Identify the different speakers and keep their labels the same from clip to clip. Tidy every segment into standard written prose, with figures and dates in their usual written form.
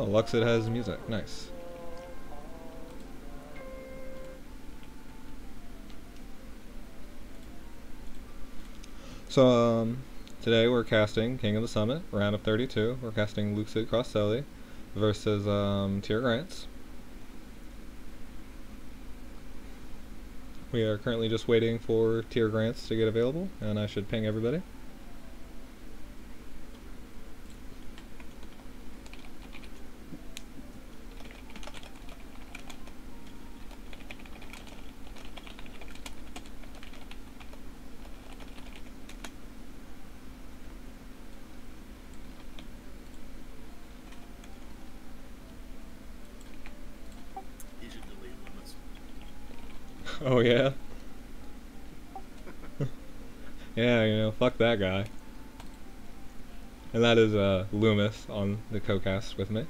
Speaker 1: Lukcid has music. Nice. So, today we're casting King of the Summit, round of 32. We're casting Lukcid Crossli versus Teargrants. We are currently just waiting for Teargrants to get available, and I should ping everybody. Oh yeah? Yeah, you know, fuck that guy. And that is Loomis on the co-cast with me.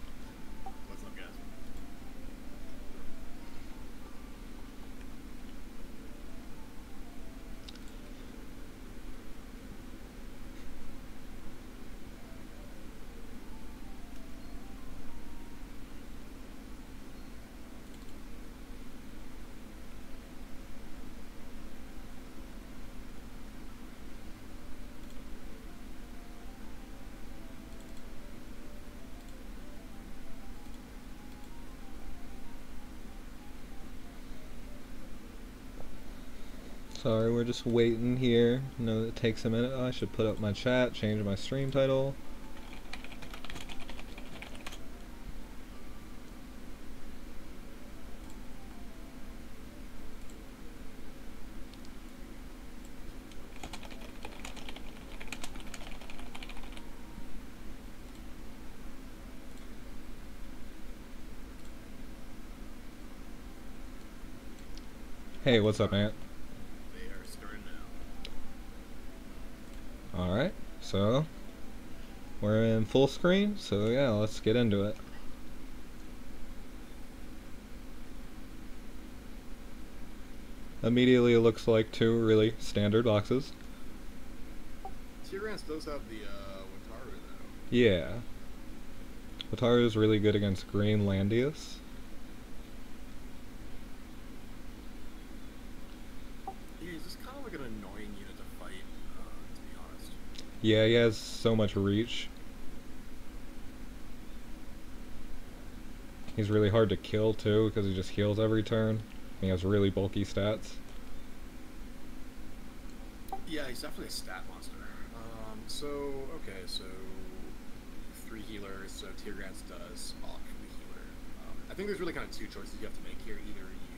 Speaker 2: What's up, guys?
Speaker 1: Sorry, we're just waiting here. I know it takes a minute. I should put up my chat, change my stream title. Hey, what's up, Ant?
Speaker 2: They are starting now.
Speaker 1: Alright, so we're in full screen, so yeah, let's get into it. Immediately it looks like two really standard boxes.
Speaker 2: Teargrants does have the Wataru though.
Speaker 1: Yeah. Wataru is really good against green Landius.
Speaker 2: He's just kind of like an annoying unit to fight, to be honest.
Speaker 1: Yeah, he has so much reach. He's really hard to kill too, because he just heals every turn. He has really bulky stats.
Speaker 2: Yeah, he's definitely a stat monster. Okay, so 3 healers, so Teargrants does opt for the healer. I think there's really kind of 2 choices you have to make here. Either you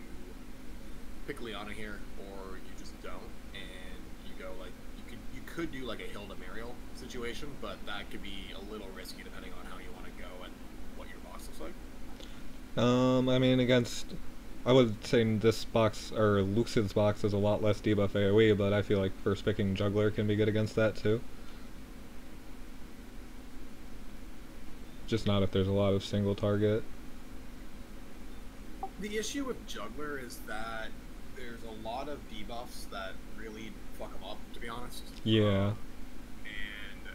Speaker 2: pick Liana here, or you just don't, and you go like, you could do like a Hilda Mariel situation, but that could be a little risky depending on how you want to go and what your box looks like.
Speaker 1: I mean, I would say this box, or Lukcid's box, is a lot less debuff AoE, but I feel like first picking Juggler can be good against that too. Just not if there's a lot of single target.
Speaker 2: The issue with Juggler is that there's a lot of debuffs that really fuck him up, to be honest.
Speaker 1: Yeah.
Speaker 2: And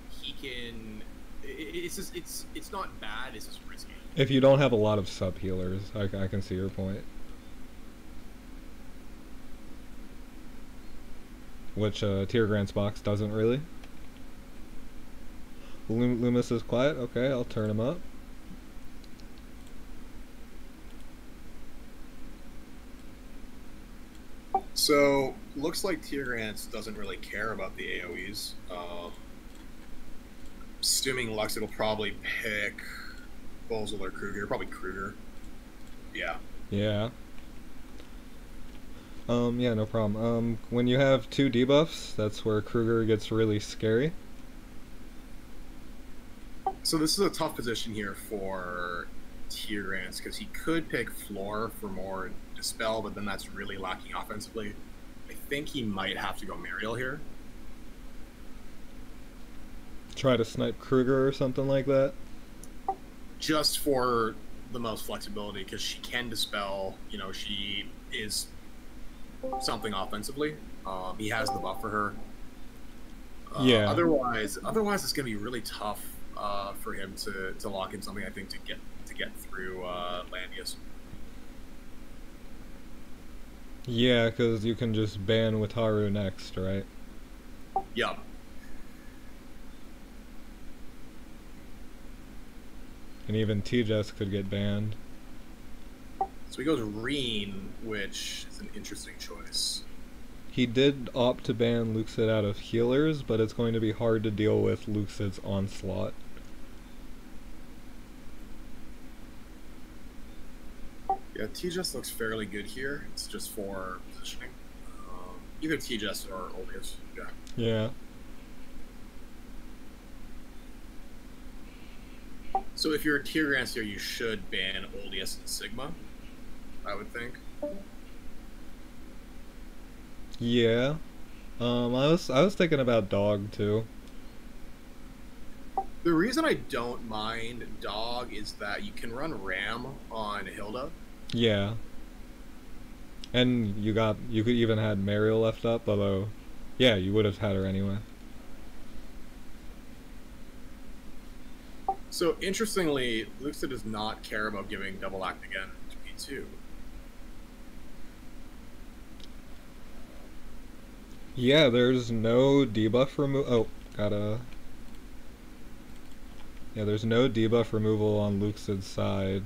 Speaker 2: he can... It's not bad, it's just risky.
Speaker 1: If you don't have a lot of sub healers, I can see your point. Which Teargrants box doesn't really. Loomis is quiet. Okay, I'll turn him up.
Speaker 2: So, looks like Teargrants doesn't really care about the AoEs. Assuming Lukcid will probably pick Bozel or Kruger. Probably Kruger. Yeah.
Speaker 1: Yeah. Yeah, no problem. When you have 2 debuffs, that's where Kruger gets really scary.
Speaker 2: So this is a tough position here for Teargrants, because he could pick Floor for more Dispel, but then that's really lacking offensively. I think he might have to go Mariel here.
Speaker 1: Try to snipe Kruger or something like that.
Speaker 2: Just for the most flexibility, because she can Dispel, you know, she is something offensively. He has the buff for her.
Speaker 1: Yeah.
Speaker 2: Otherwise it's going to be really tough for him to lock in something. I think to get through Landius.
Speaker 1: Yeah, because you can just ban Wataru next, right?
Speaker 2: Yup.
Speaker 1: And even Tejas could get banned.
Speaker 2: So he goes Reen, which is an interesting choice.
Speaker 1: He did opt to ban Lukcid out of healers, but it's going to be hard to deal with Lukcid's onslaught.
Speaker 2: Yeah, Tejas looks fairly good here. It's just for positioning. Either Tejas or Oldius. Yeah.
Speaker 1: Yeah.
Speaker 2: So if you're a Teargrants here, you should ban Oldius and Sigma, I would think.
Speaker 1: Yeah. I was thinking about Dog too.
Speaker 2: The reason I don't mind Dog is that you can run Ram on Hilda.
Speaker 1: Yeah. And you could even had Mariel left up, although yeah, you would have had her anyway.
Speaker 2: So interestingly, Lukcid does not care about giving double act again to P2.
Speaker 1: Yeah, there's no debuff removal. Yeah, there's no debuff removal on Lucid's side,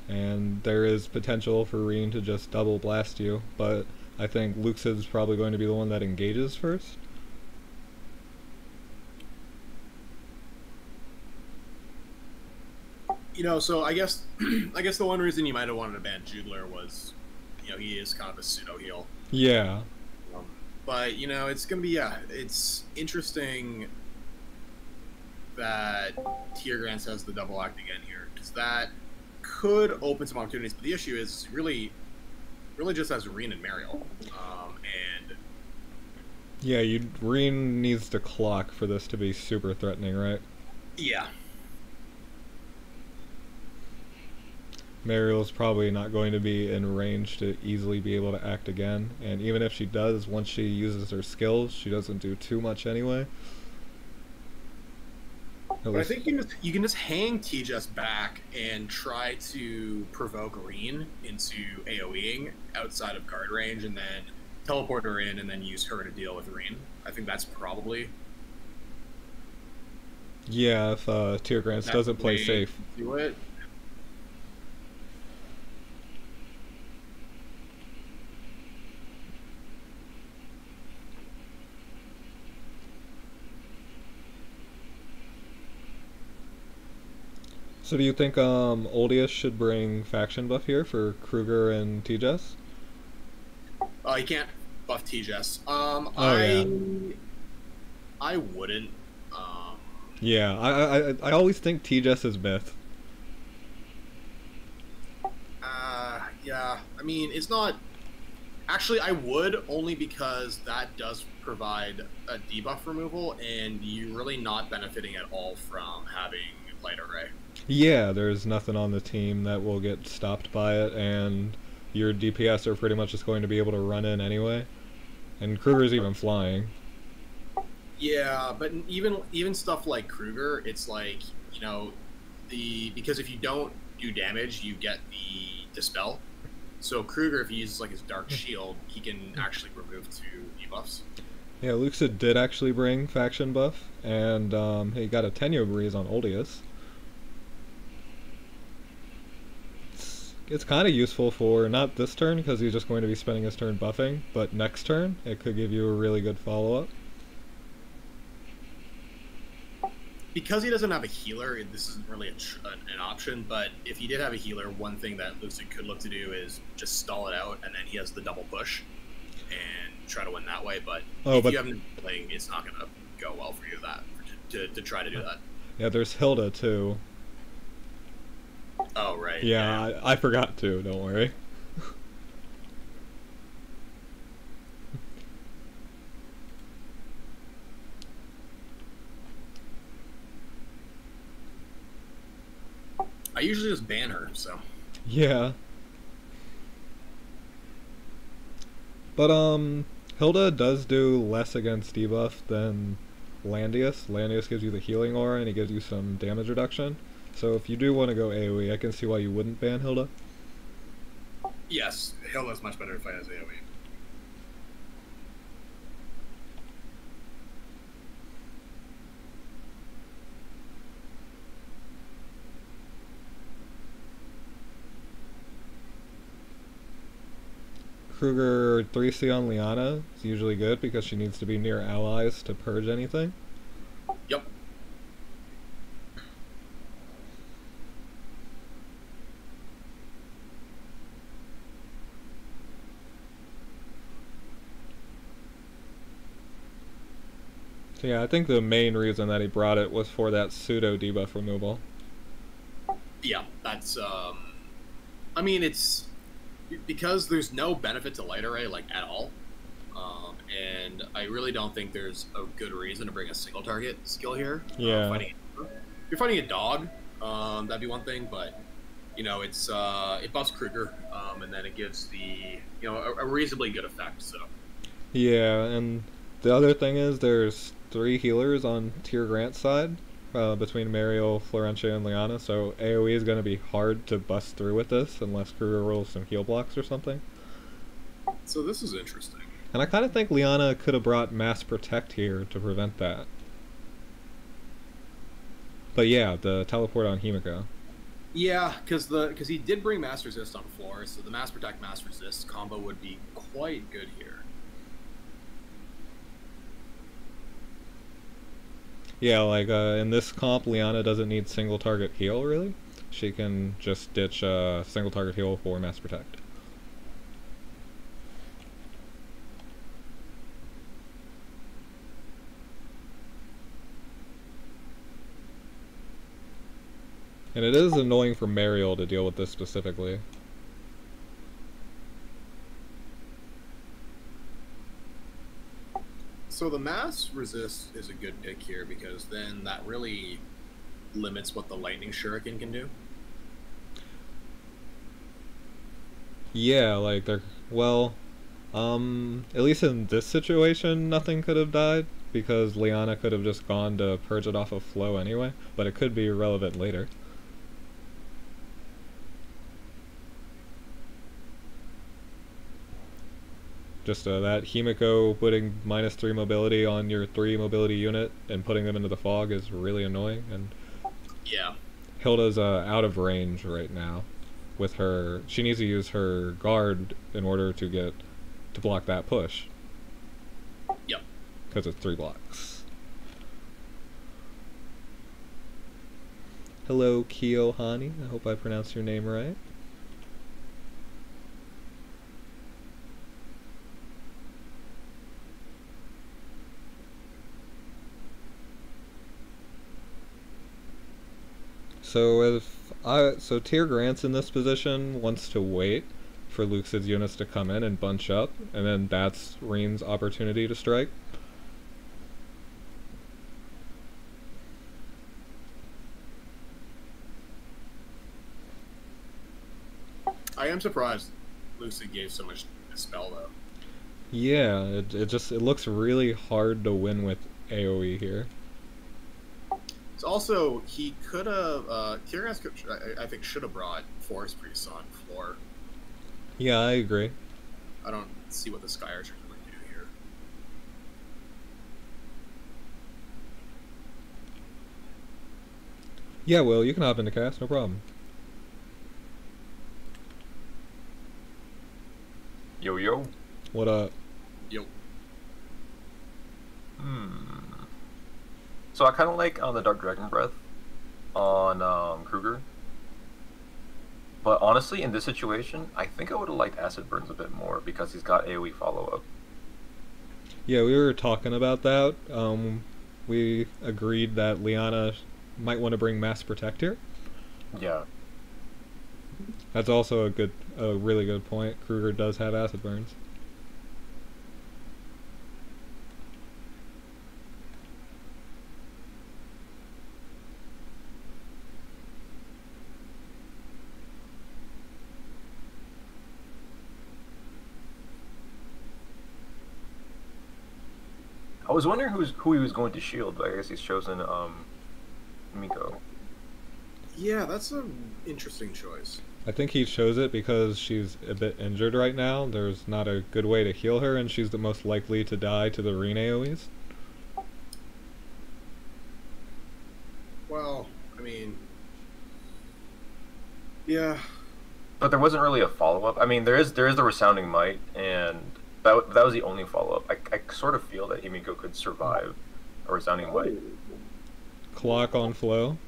Speaker 1: and there is potential for Reen to just double blast you, but I think Lucid's probably going to be the one that engages first.
Speaker 2: You know, so I guess the one reason you might have wanted to ban Jugler was, you know, he is kind of a pseudo heal.
Speaker 1: Yeah.
Speaker 2: But you know, it's gonna be it's interesting that Teargrants has the double act again here, because that could open some opportunities. But the issue is really just has Reen and Mariel, and
Speaker 1: yeah, Reen needs to clock for this to be super threatening, right?
Speaker 2: Yeah.
Speaker 1: Mariel's probably not going to be in range to easily be able to act again, and even if she does, once she uses her skills, she doesn't do too much anyway.
Speaker 2: But I think you can just hang Tejas back and try to provoke Reen into AoEing outside of guard range, and then teleport her in, and then use her to deal with Reen. I think that's probably...
Speaker 1: Yeah, if Teargrants doesn't play safe.
Speaker 2: Do it.
Speaker 1: So do you think Oldius should bring faction buff here for Kruger and Tejas?
Speaker 2: You can't buff Tejas. I wouldn't.
Speaker 1: Yeah, I always think Tejas is myth.
Speaker 2: Yeah. I mean, it's not... Actually, I would, only because that does provide a debuff removal, and you're really not benefiting at all from having Light Array.
Speaker 1: Yeah, there's nothing on the team that will get stopped by it, and your DPS are pretty much just going to be able to run in anyway. And Kruger's even flying.
Speaker 2: Yeah, but even stuff like Kruger, it's like, you know, because if you don't do damage, you get the Dispel. So Kruger, if he uses like his Dark Shield, he can actually remove 2 debuffs. Yeah,
Speaker 1: Lukcid did actually bring faction buff, and he got a Tenyo Breeze on Oldius. It's kind of useful for, not this turn, because he's just going to be spending his turn buffing, but next turn, it could give you a really good follow-up.
Speaker 2: Because he doesn't have a healer, this isn't really an option, but if he did have a healer, one thing that Lukcid could look to do is just stall it out, and then he has the double push, and try to win that way, but if you haven't been playing, it's not going to go well for you to try to do that.
Speaker 1: Yeah, there's Hilda, too.
Speaker 2: Oh, right.
Speaker 1: Yeah, I forgot to, don't worry.
Speaker 2: I usually just ban her, so.
Speaker 1: Yeah. But, Hilda does do less against debuff than Landius. Landius gives you the healing aura and he gives you some damage reduction. So if you do want to go AoE, I can see why you wouldn't ban Hilda.
Speaker 2: Yes, Hilda's much better to fight as AoE.
Speaker 1: Kruger 3C on Liana is usually good because she needs to be near allies to purge anything.
Speaker 2: Yep.
Speaker 1: So yeah, I think the main reason that he brought it was for that pseudo debuff removal.
Speaker 2: Yeah, that's I mean, it's because there's no benefit to light array like at all, and I really don't think there's a good reason to bring a single target skill here.
Speaker 1: Yeah.
Speaker 2: If you're fighting a dog, that'd be one thing, but you know, it's it buffs Kruger, and then it gives the a reasonably good effect. So
Speaker 1: Yeah, and the other thing is there's 3 healers on Teargrants' side between Mariel, Florentia, and Liana, so AoE is going to be hard to bust through with this unless Kruger rolls some heal blocks or something.
Speaker 2: so this is interesting.
Speaker 1: And I kind of think Liana could have brought Mass Protect here to prevent that. But yeah, the teleport on Himiko.
Speaker 2: Yeah, because he did bring Mass Resist on floor, so the Mass Protect Mass Resist combo would be quite good here.
Speaker 1: Yeah, like in this comp, Liana doesn't need single target heal, really. She can just ditch single target heal for Mass Protect. And it is annoying for Mariel to deal with this specifically.
Speaker 2: So the Mass Resist is a good pick here because then that really limits what the Lightning Shuriken can do.
Speaker 1: Yeah, like they're well, at least in this situation, nothing could have died because Liana could have just gone to purge it off of flow anyway, but it could be relevant later. Just that Himiko putting -3 mobility on your 3 mobility unit and putting them into the fog is really annoying, and
Speaker 2: Yeah.
Speaker 1: Hilda's out of range right now. With her, she needs to use her guard in order to block that push.
Speaker 2: Yep.
Speaker 1: Because it's 3 blocks. Hello, Kiyohani. I hope I pronounced your name right. So Teargrants in this position wants to wait for Lukcid's units to come in and bunch up, and then that's Reen's opportunity to strike.
Speaker 2: I am surprised Lukcid gave so much spell though.
Speaker 1: Yeah, it looks really hard to win with AoE here.
Speaker 2: It's also he could have Teargrants I think should have brought Forest Priest on floor.
Speaker 1: Yeah, I agree.
Speaker 2: I don't see what the Sky Archer can really do here.
Speaker 1: Yeah, Will, you can hop into cast, no problem.
Speaker 3: Yo, yo.
Speaker 1: What up?
Speaker 2: Yo.
Speaker 3: So I kind of like the Dark Dragon Breath on Kruger. But honestly, in this situation, I think I would have liked Acid Burns a bit more because he's got AoE follow-up.
Speaker 1: Yeah, we were talking about that. We agreed that Liana might want to bring Mass Protect here.
Speaker 3: Yeah.
Speaker 1: That's also a really good point. Kruger does have Acid Burns.
Speaker 3: I was wondering who he was going to shield, but I guess he's chosen Miko.
Speaker 2: Yeah, that's an interesting choice.
Speaker 1: I think he chose it because she's a bit injured right now. There's not a good way to heal her, and she's the most likely to die to the Reen AoEs.
Speaker 2: Well, I mean, yeah.
Speaker 3: But there wasn't really a follow-up. I mean, there is the Resounding Might, and that was the only follow-up. I sort of feel that Himiko could survive a Resounding Might.
Speaker 1: Clock on flow.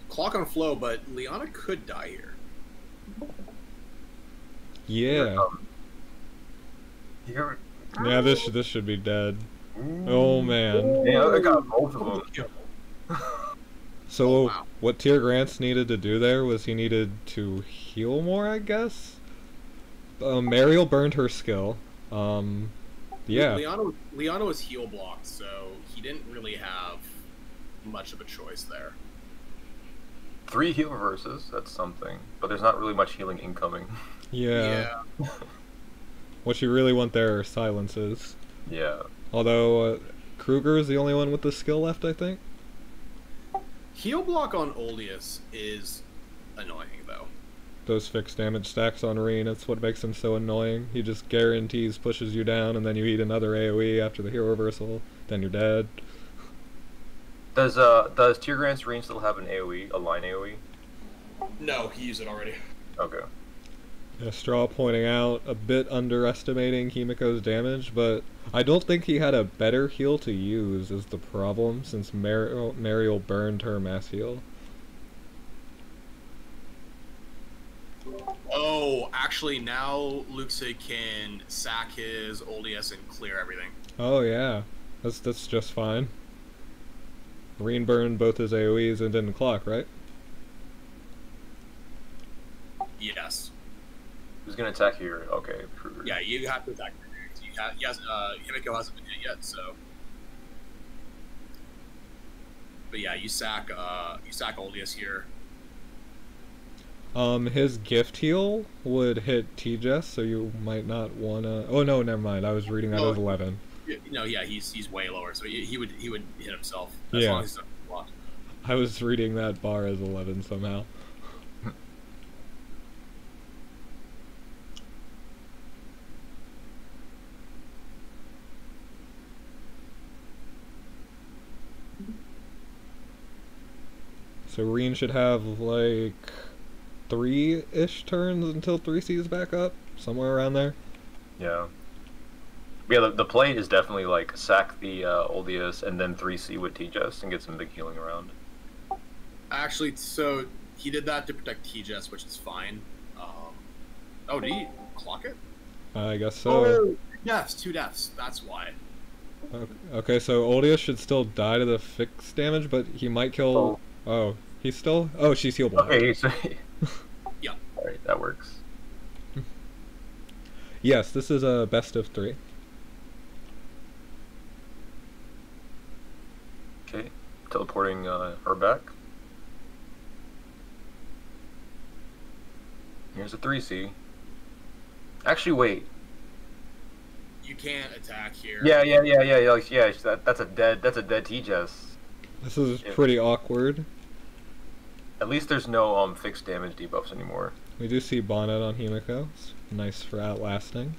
Speaker 2: Clock on flow, but Liana could die here.
Speaker 1: Yeah. Yeah, this should be dead. Oh man.
Speaker 3: Yeah, I got both of them.
Speaker 1: So
Speaker 2: wow.
Speaker 1: what Teargrants needed to do there was he needed to heal more, I guess. Mariel burned her skill. Yeah.
Speaker 2: Liana was heal blocked, so he didn't really have much of a choice there.
Speaker 3: 3 heal reverses, that's something. But there's not really much healing incoming.
Speaker 1: Yeah. What you really want there are silences.
Speaker 3: Yeah.
Speaker 1: Although Kruger is the only one with the skill left, I think.
Speaker 2: Heal block on Oldius is annoying, though.
Speaker 1: Those fixed damage stacks on Reen, that's what makes him so annoying. He just guarantees pushes you down, and then you eat another AoE after the hero reversal, then you're dead.
Speaker 3: Does Teargrants Reen still have an AoE, a line AoE?
Speaker 2: No, he used it already.
Speaker 3: Okay.
Speaker 1: Yeah, Straw pointing out, a bit underestimating Himiko's damage, but I don't think he had a better heal to use is the problem, since Mariel burned her mass heal.
Speaker 2: Oh, actually, now Lukcid can sack his Oldius and clear everything.
Speaker 1: Oh yeah, that's just fine. Reen burned both his AoEs and didn't clock, right?
Speaker 2: Yes.
Speaker 3: Who's gonna attack here? Okay, Kruger.
Speaker 2: Yeah, you have to attack. Himiko hasn't been hit yet, so. But yeah, you sack Oldius here.
Speaker 1: His gift heal would hit T-Jess, so you might not wanna. Oh no, never mind. I was reading that as 11.
Speaker 2: No, yeah, he's way lower, so he would hit himself as
Speaker 1: Yeah.
Speaker 2: long as he's not blocked.
Speaker 1: I was reading that bar as 11 somehow. So Reen should have like 3-ish turns until 3C's back up, somewhere around there.
Speaker 3: Yeah. Yeah, the play is definitely like sack the Oldius and then 3C with T-Jess and get some big healing around.
Speaker 2: Actually, so he did that to protect T-Jess, which is fine. Oh, did he clock it?
Speaker 1: I guess so.
Speaker 2: Oh, two deaths. That's why.
Speaker 1: Okay, so Oldius should still die to the fixed damage, but he might kill... Oh, he's still... Oh, she's heal blocked.
Speaker 3: Okay, so...
Speaker 2: Yeah.
Speaker 3: Alright, that works.
Speaker 1: Yes, this is a best of 3.
Speaker 3: Okay, teleporting her back. Here's a 3C. Actually, wait.
Speaker 2: You can't attack here.
Speaker 3: Yeah. Like, yeah, that's a dead T-Jess.
Speaker 1: This is pretty awkward.
Speaker 3: At least there's no fixed damage debuffs anymore.
Speaker 1: We do see Bonnet on Himiko. It's nice for outlasting.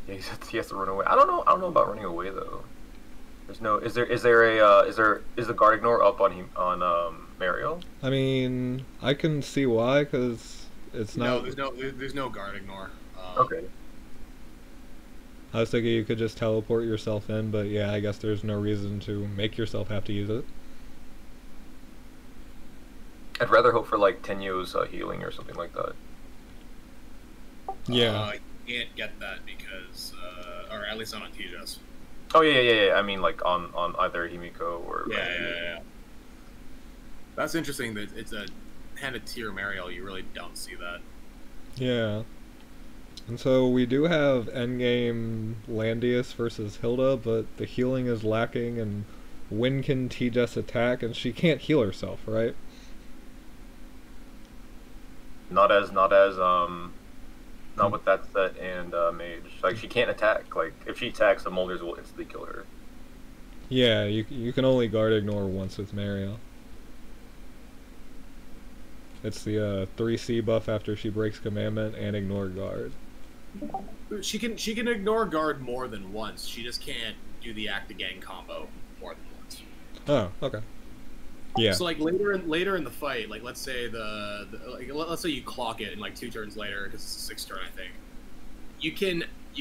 Speaker 3: Yeah, he has to run away. I don't know about running away though. There's no. Is the guard ignore up on him on Mariel?
Speaker 1: I mean, I can see why, because it's not.
Speaker 2: No, there's no guard ignore.
Speaker 3: Okay.
Speaker 1: I was thinking you could just teleport yourself in, but yeah, I guess there's no reason to make yourself have to use it.
Speaker 3: I'd rather hope for like Tenyo's healing or something like that.
Speaker 1: Yeah.
Speaker 2: You can't get that because, or at least not on T-Jess.
Speaker 3: Oh yeah. I mean like on either Himiko or.
Speaker 2: Yeah. That's interesting that it's a handed tier Mariel. You really don't see that.
Speaker 1: Yeah. And so we do have endgame Landius versus Hilda, but the healing is lacking, and when can T-Jess attack? And she can't heal herself, right?
Speaker 3: not with that set and mage. Like she can't attack. Like if she attacks, the molders will instantly kill her.
Speaker 1: Yeah, you can only guard ignore once with Mariel. It's the 3C buff after she breaks commandment and ignore guard.
Speaker 2: She can ignore guard more than once. She just can't do the act again combo more than once.
Speaker 1: Oh, okay. Yeah.
Speaker 2: So like later in the fight, like let's say let's say you clock it and like 2 turns later because it's a 6th turn, I think. You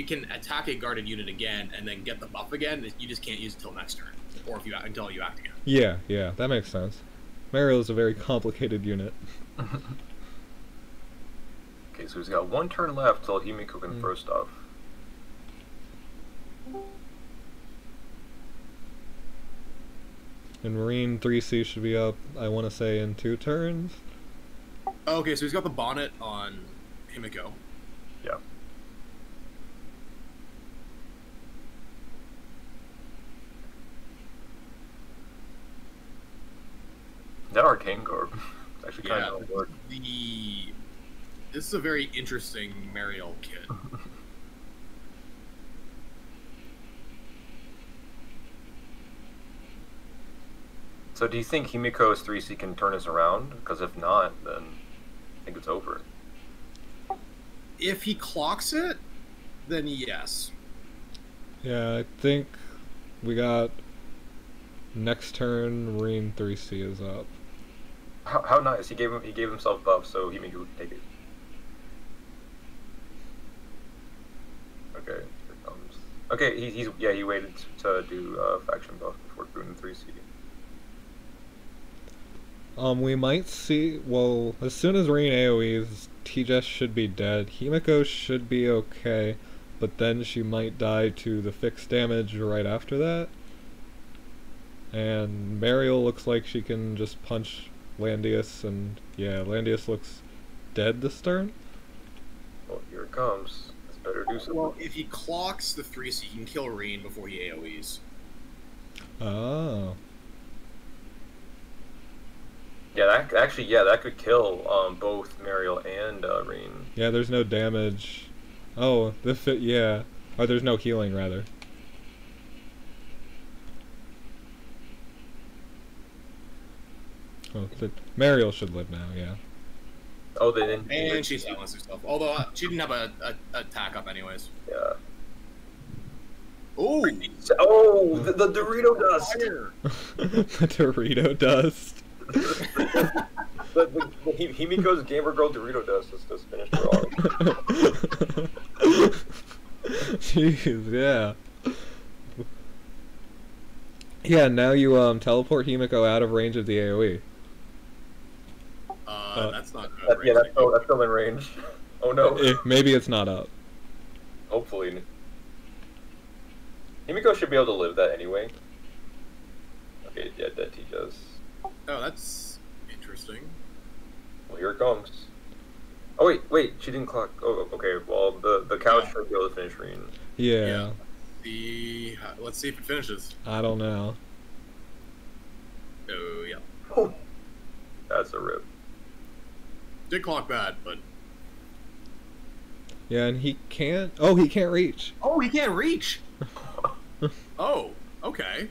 Speaker 2: can attack a guarded unit again and then get the buff again. You just can't use it until next turn, or until you act again.
Speaker 1: Yeah, that makes sense. Mariel is a very complicated unit.
Speaker 3: Okay, so he's got 1 turn left till Himiko can throw stuff.
Speaker 1: And Marine 3C should be up, I want to say, in 2 turns.
Speaker 2: Okay, so he's got the bonnet on Himiko.
Speaker 3: Yeah. That arcane garb actually kind of work.
Speaker 2: This is a very interesting Mariel kit.
Speaker 3: So do you think Himiko's 3C can turn us around? Because if not, then I think it's over.
Speaker 2: If he clocks it, then yes.
Speaker 1: Yeah, I think we got next turn Marine 3C is up.
Speaker 3: How nice. He gave himself buff so Himiko could take it. Okay, here it comes. Okay, he waited to do faction buff before doing 3C.
Speaker 1: We might see, well, as soon as Marine AoEs, T-Jess should be dead. Himiko should be okay, but then she might die to the fixed damage right after that. And Mariel looks like she can just punch Landius, and yeah, Landius looks dead this turn.
Speaker 3: Well, here it comes. It's better do something.
Speaker 2: Well, if he clocks the 3C, he can kill Reen before he AoEs.
Speaker 1: Oh.
Speaker 3: Yeah, that could kill both Mariel and Reen.
Speaker 1: Yeah, there's no damage. Oh, yeah. Or there's no healing, rather. Oh, Mariel should live now, yeah.
Speaker 3: Oh, they didn't.
Speaker 2: And she silenced herself. Although she didn't have a attack up anyways.
Speaker 3: Yeah.
Speaker 2: Oh!
Speaker 3: Oh, the Dorito dust!
Speaker 1: The Dorito dust.
Speaker 3: Himiko's Gamer Girl Dorito dust is just finished her off.
Speaker 1: Jeez, yeah. Yeah, now you teleport Himiko out of range of the AoE.
Speaker 2: That's not good.
Speaker 3: Yeah, that's still in range. Oh no.
Speaker 1: Maybe it's not up.
Speaker 3: Hopefully. Himiko should be able to live that anyway. Okay, yeah, that he does.
Speaker 2: Oh, that's interesting.
Speaker 3: Well, here it comes. Oh wait, she didn't clock. Oh, okay. Well, the couch should be able to finish Reen.
Speaker 1: Yeah.
Speaker 2: Let's see if it finishes.
Speaker 1: I don't know.
Speaker 2: Oh yeah.
Speaker 3: Oh, that's a rip.
Speaker 2: Did clock bad, but
Speaker 1: yeah, and he can't. Oh, he can't reach.
Speaker 2: Oh, he can't reach. Oh, okay.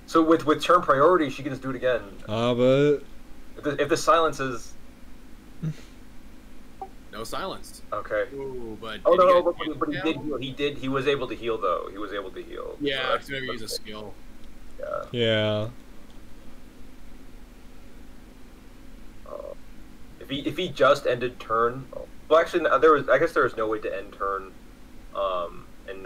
Speaker 3: So with turn priority, she can just do it again.
Speaker 1: But
Speaker 3: if the silence is
Speaker 2: no silence.
Speaker 3: Okay.
Speaker 2: Ooh, but
Speaker 3: he was able to heal though. He was able to heal.
Speaker 2: Yeah, so maybe use a skill.
Speaker 3: Yeah.
Speaker 1: Yeah.
Speaker 3: If he just ended turn, well actually I guess there was no way to end turn, and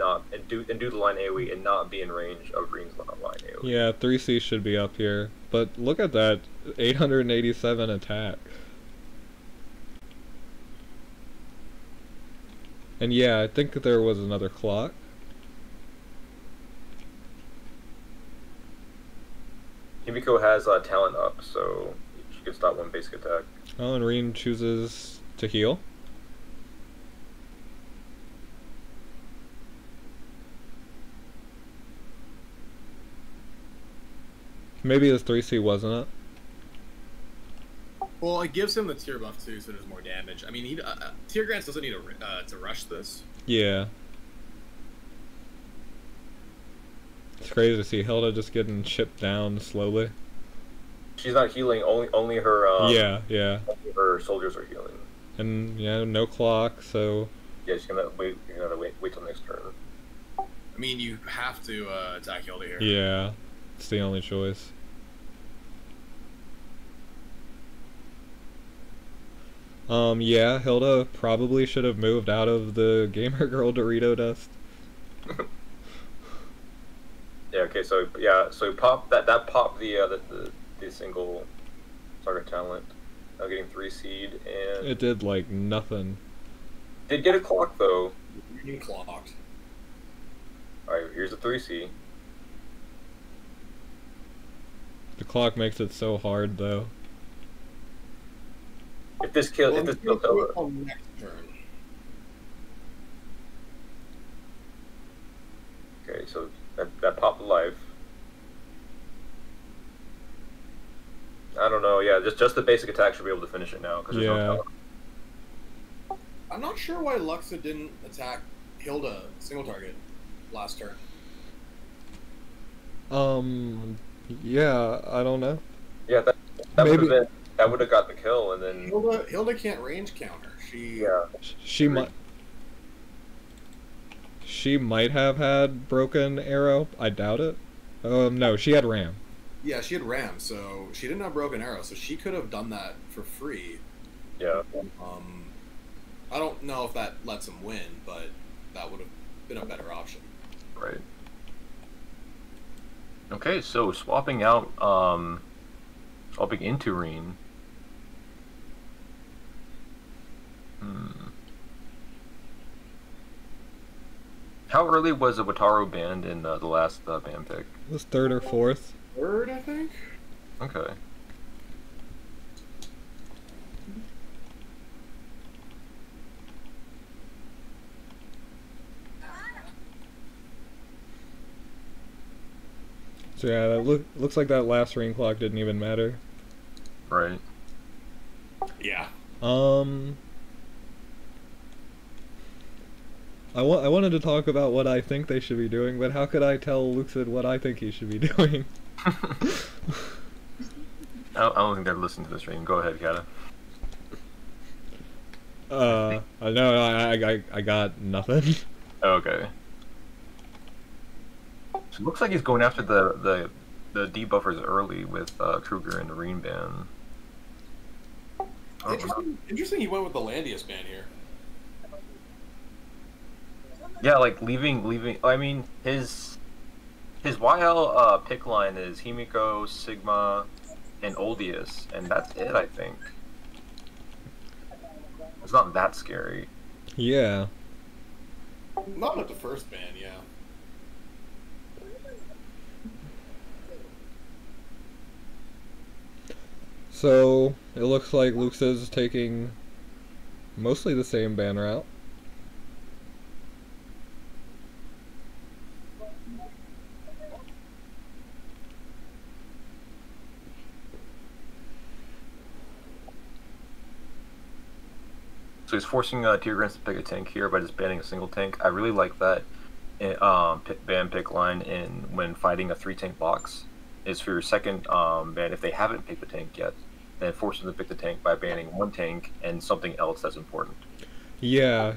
Speaker 3: do the line AoE and not be in range of Reen's line AoE.
Speaker 1: Yeah, 3C should be up here, but look at that, 887 attack. And yeah, I think there was another clock.
Speaker 3: Himiko has talent up, so she could stop one basic attack.
Speaker 1: Oh, and Reen chooses to heal. Maybe his 3C wasn't up.
Speaker 2: Well, it gives him the tier buff too, so there's more damage. I mean, Teargrants doesn't need to rush this.
Speaker 1: Yeah. It's crazy to see Hilda just getting chipped down slowly.
Speaker 3: She's not healing. Only her.
Speaker 1: Yeah.
Speaker 3: Only her soldiers are healing.
Speaker 1: And yeah, no clock, so.
Speaker 3: Yeah, she's gonna wait. You're gonna wait till next turn.
Speaker 2: I mean, you have to attack Hilda here.
Speaker 1: Yeah, it's the only choice. Yeah, Hilda probably should have moved out of the Gamer Girl Dorito dust.
Speaker 3: Yeah. Okay. So yeah. So pop that popped the single target talent. Now getting 3 seed and
Speaker 1: It did like nothing.
Speaker 3: did get a clock though.
Speaker 2: You're getting clocked.
Speaker 3: All right. Here's a 3C.
Speaker 1: The clock makes it so hard though.
Speaker 3: If this kills
Speaker 2: Hilda. Next turn.
Speaker 3: Okay. So that popped the life. I don't know. Yeah, just the basic attack should be able to finish it now because there's no counter.
Speaker 2: I'm not sure why Lukcid didn't attack Hilda single target last turn.
Speaker 1: Yeah, I don't know.
Speaker 3: Yeah, that would have been that would have got the kill, and then
Speaker 2: Hilda can't range counter.
Speaker 1: She might have had broken arrow. I doubt it. No, she had ram.
Speaker 2: Yeah, she had ram, so she didn't have broken arrow, so she could have done that for free.
Speaker 3: Yeah.
Speaker 2: I don't know if that lets him win, but that would have been a better option.
Speaker 3: Right. Okay, so swapping out, swapping into Reen. How early was the Wataru banned in the last ban pick?
Speaker 1: It was 3rd or 4th.
Speaker 2: 3rd, I think?
Speaker 3: Okay.
Speaker 1: So yeah, that looks like that last ring clock didn't even matter.
Speaker 3: Right.
Speaker 2: Yeah.
Speaker 1: I wanted to talk about what I think they should be doing, but how could I tell Lukcid what I think he should be doing?
Speaker 3: I don't think they're listening to the stream. Go ahead, Kata.
Speaker 1: No, I got nothing.
Speaker 3: Okay. So it looks like he's going after the debuffers early with Kruger and the Reen ban.
Speaker 2: Interesting he went with the Landius ban here.
Speaker 3: Yeah, like leaving. I mean, his YL pick line is Himiko, Sigma, and Oldius, and that's it. I think it's not that scary.
Speaker 1: Yeah.
Speaker 2: Not at the first ban, yeah.
Speaker 1: So it looks like Lukcid is taking mostly the same ban route.
Speaker 3: So he's forcing Teargrants to pick a tank here by just banning a single tank. I really like that ban pick line in when fighting a 3-tank box. Is for your second ban if they haven't picked the tank yet, then force them to pick the tank by banning 1 tank and something else that's important.
Speaker 1: Yeah.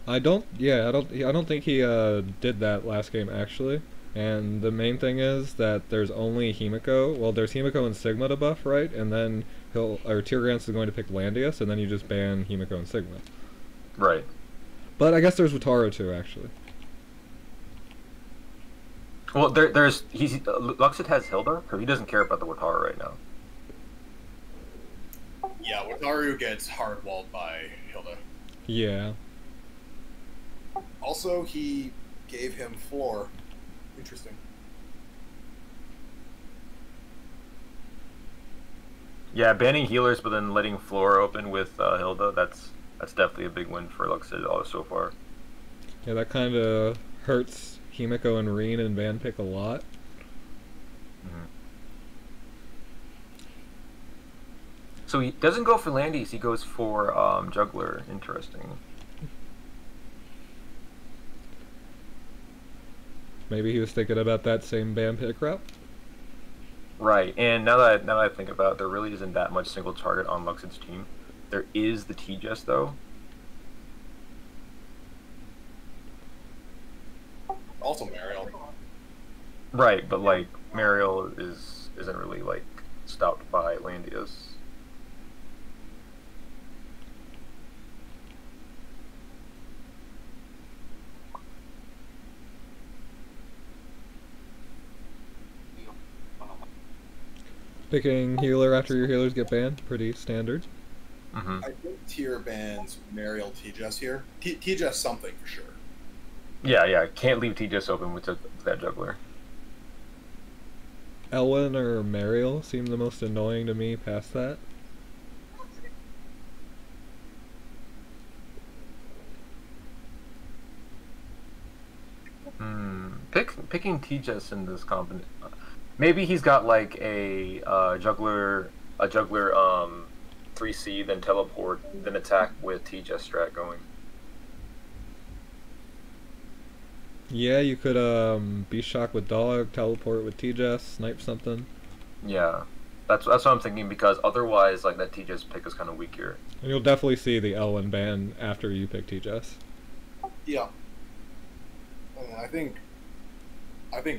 Speaker 1: I don't think he did that last game actually. And the main thing is that there's only Himiko. Well, there's Himiko and Sigma to buff, right? And then Teargrants is going to pick Landius, and then you just ban Himiko and Sigma.
Speaker 3: Right.
Speaker 1: But I guess there's Wataru too, actually.
Speaker 3: Well, Lukcid has Hilda, so he doesn't care about the Wataru right now.
Speaker 2: Yeah, Wataru gets hard-walled by Hilda.
Speaker 1: Yeah.
Speaker 2: Also, he gave him floor. Interesting.
Speaker 3: Yeah, banning healers but then letting floor open with Hilda, that's definitely a big win for Lukcid so far.
Speaker 1: Yeah, that kind of hurts Himiko and Reen and ban pick a lot.
Speaker 3: So he doesn't go for Landies, he goes for Juggler. Interesting.
Speaker 1: Maybe he was thinking about that same ban pick route.
Speaker 3: Right, and now that I think about it, there really isn't that much single target on Lukcid's team. There is the T-Jess though.
Speaker 2: Also Mariel.
Speaker 3: Right, but like Mariel isn't really like stopped by Landius.
Speaker 1: Picking healer after your healers get banned, pretty standard.
Speaker 3: Mm-hmm.
Speaker 2: I think tier bans Mariel T-Jess here. T-Jess something for sure.
Speaker 3: Yeah, can't leave T-Jess open with that Juggler.
Speaker 1: Elwyn or Mariel seem the most annoying to me past that.
Speaker 3: Picking T-Jess in this comp. Maybe he's got like a Juggler 3C, then teleport, then attack with T-Jess strat going.
Speaker 1: Yeah, you could be shocked with dog, teleport with T-Jess, snipe something.
Speaker 3: Yeah, that's what I'm thinking, because otherwise like that T-Jess pick is kind of weak here.
Speaker 1: And you'll definitely see the Elwyn ban after you pick T-Jess.
Speaker 2: Yeah. I think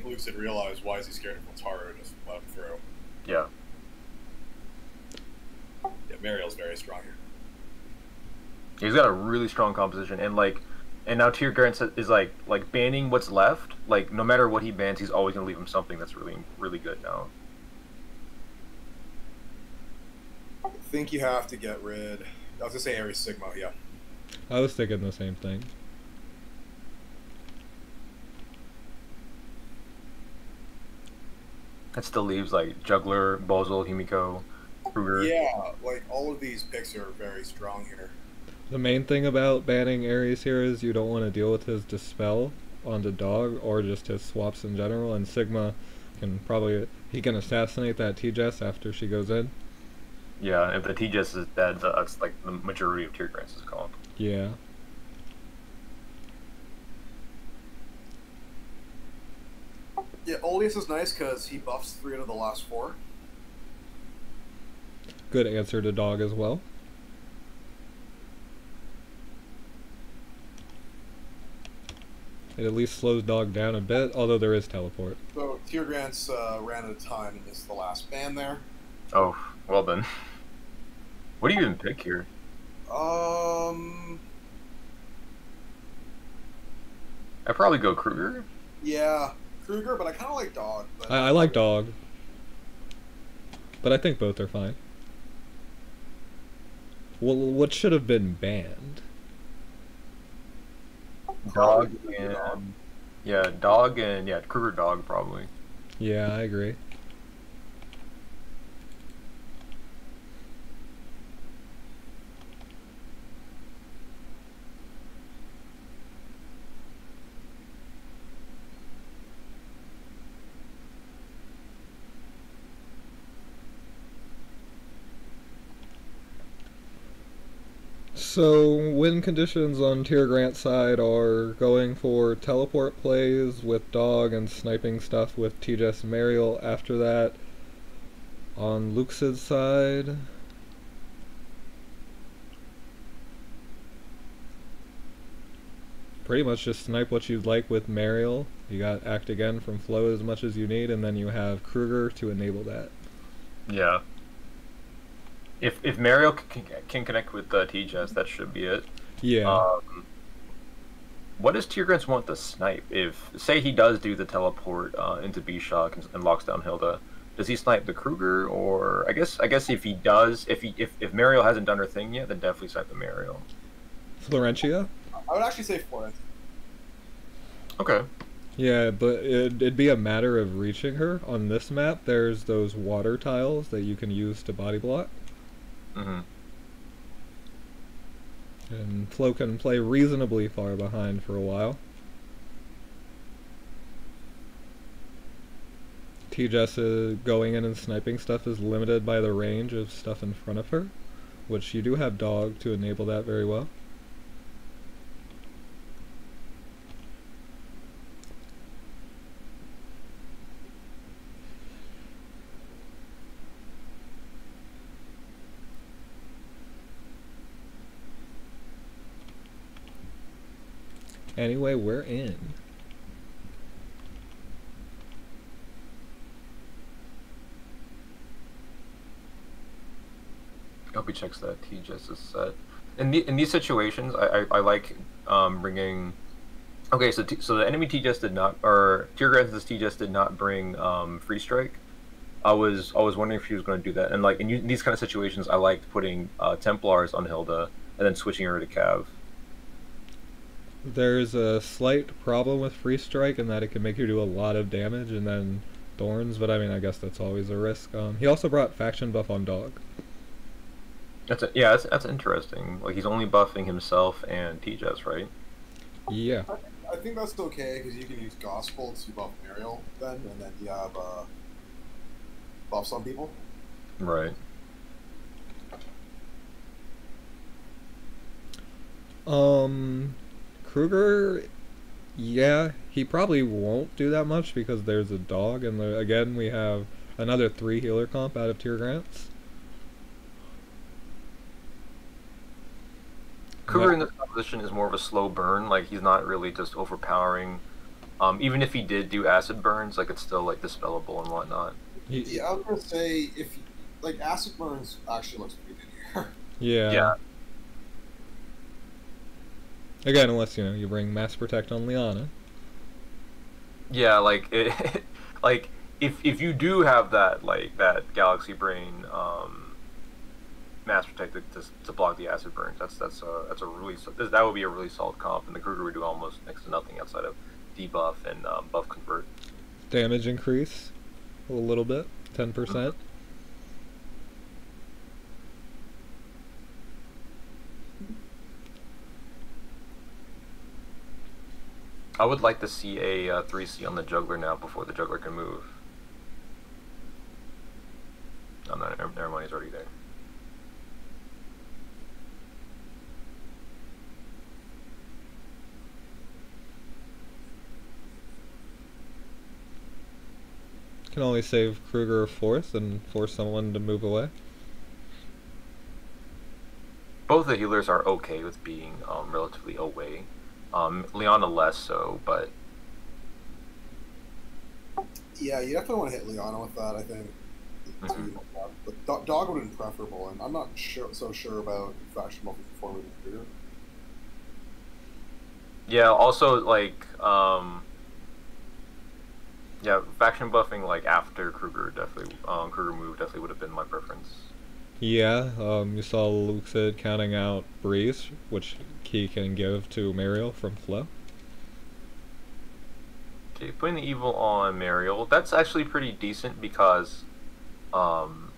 Speaker 2: Lukcid realized why is he scared of Wataru and just let him through.
Speaker 3: Yeah.
Speaker 2: Yeah, Mariel's very strong here.
Speaker 3: He's got a really strong composition, and now Teargrants is like banning what's left. Like no matter what he bans, he's always gonna leave him something that's really good now.
Speaker 2: I think you have to get rid. I was gonna say Ares Sigma. Yeah.
Speaker 1: I was thinking the same thing.
Speaker 3: That still leaves like Juggler, Bozel, Himiko, Kruger.
Speaker 2: Yeah, like all of these picks are very strong here.
Speaker 1: The main thing about banning Ares here is you don't want to deal with his Dispel onto Dog or just his swaps in general, and Sigma can he can assassinate that T-Jess after she goes in.
Speaker 3: Yeah, if the T-Jess is dead, that's like the majority of Teargrants is called.
Speaker 1: Yeah.
Speaker 2: Yeah, Oleus is nice because he buffs 3 out of the last 4.
Speaker 1: Good answer to Dog as well. It at least slows Dog down a bit, although there is teleport.
Speaker 2: So Teargrants ran out of time and missed the last ban there.
Speaker 3: Oh, well then. What do you even pick here?
Speaker 2: Um.
Speaker 3: I'd probably go Kruger.
Speaker 2: Yeah, Kruger, but I kind of like Dog. But
Speaker 1: I like Dog, but I think both are fine. Well, what should have been banned?
Speaker 3: Dog and Dog and Kruger Dog probably.
Speaker 1: Yeah, I agree. So, win conditions on Teargrant's side are going for teleport plays with Dog and sniping stuff with T-Jess and Mariel. After that, on Lukcid's side, pretty much just snipe what you'd like with Mariel. You got Act Again from Flow as much as you need, and then you have Kruger to enable that.
Speaker 3: Yeah. If Mariel can connect with T-Jess, that should be it.
Speaker 1: Yeah.
Speaker 3: What does Teargrants want to snipe? If say he does do the teleport into B-Shock and locks down Hilda, does he snipe the Kruger? Or I guess if he does, if Mariel hasn't done her thing yet, then definitely snipe the Mariel.
Speaker 1: Florentia?
Speaker 2: I would actually say Florence.
Speaker 3: Okay.
Speaker 1: Yeah, but it'd be a matter of reaching her. On this map, there's those water tiles that you can use to body block.
Speaker 3: Mm-hmm.
Speaker 1: And Flo can play reasonably far behind for a while. T-Jess going in and sniping stuff is limited by the range of stuff in front of her, which you do have dog to enable that very well. Anyway, we're in.
Speaker 3: I hope he checks that T-Jess is set. In these situations, I like bringing. Okay, so the enemy T-Jess did not, or Teargrants' T-Jess did not bring free strike. I was wondering if she was going to do that, and like in these kind of situations, I liked putting Templars on Hilda and then switching her to Cav.
Speaker 1: There's a slight problem with free strike in that it can make you do a lot of damage, and then thorns. But I mean, I guess that's always a risk. He also brought faction buff on dog.
Speaker 3: That's interesting. Like he's only buffing himself and T-Jess, right?
Speaker 1: Yeah.
Speaker 4: I think that's okay because you can use Gospel to buff Mariel then, and then you have buffs on people.
Speaker 3: Right.
Speaker 1: Kruger, yeah, he probably won't do that much because there's a dog, and again we have another 3 healer comp out of Teargrants.
Speaker 3: Kruger in this composition is more of a slow burn. Like he's not really just overpowering. Even if he did do acid burns, like it's still like dispellable and whatnot.
Speaker 4: Yeah, I was gonna say if like acid burns actually looks pretty good here.
Speaker 1: Yeah.
Speaker 3: Yeah.
Speaker 1: Again, unless you bring mass protect on Liana.
Speaker 3: Yeah, like it, like if you do have that that Galaxy Brain mass protect to block the acid burns, that's a really that would be a really solid comp, and the Kruger would do almost next to nothing outside of debuff and buff convert.
Speaker 1: Damage increase a little bit, 10%.
Speaker 3: I would like to see a 3C on the Juggler now before the Juggler can move. Oh, no, never mind, he's already there.
Speaker 1: Can only save Kruger 4th and force someone to move away.
Speaker 3: Both the healers are okay with being relatively away. Liana less so, but
Speaker 4: Yeah, you definitely want to hit Liana with that, I think. But dog would have been preferable, and I'm not so sure about faction buffing before moving Kruger.
Speaker 3: yeah. Also, like, yeah, faction buffing like after Kruger definitely, Kruger move definitely would have been my preference.
Speaker 1: Yeah, you saw Lukcid counting out Breeze, which he can give to Mariel from Flow.
Speaker 3: Okay, putting the evil on Mariel, that's actually pretty decent because when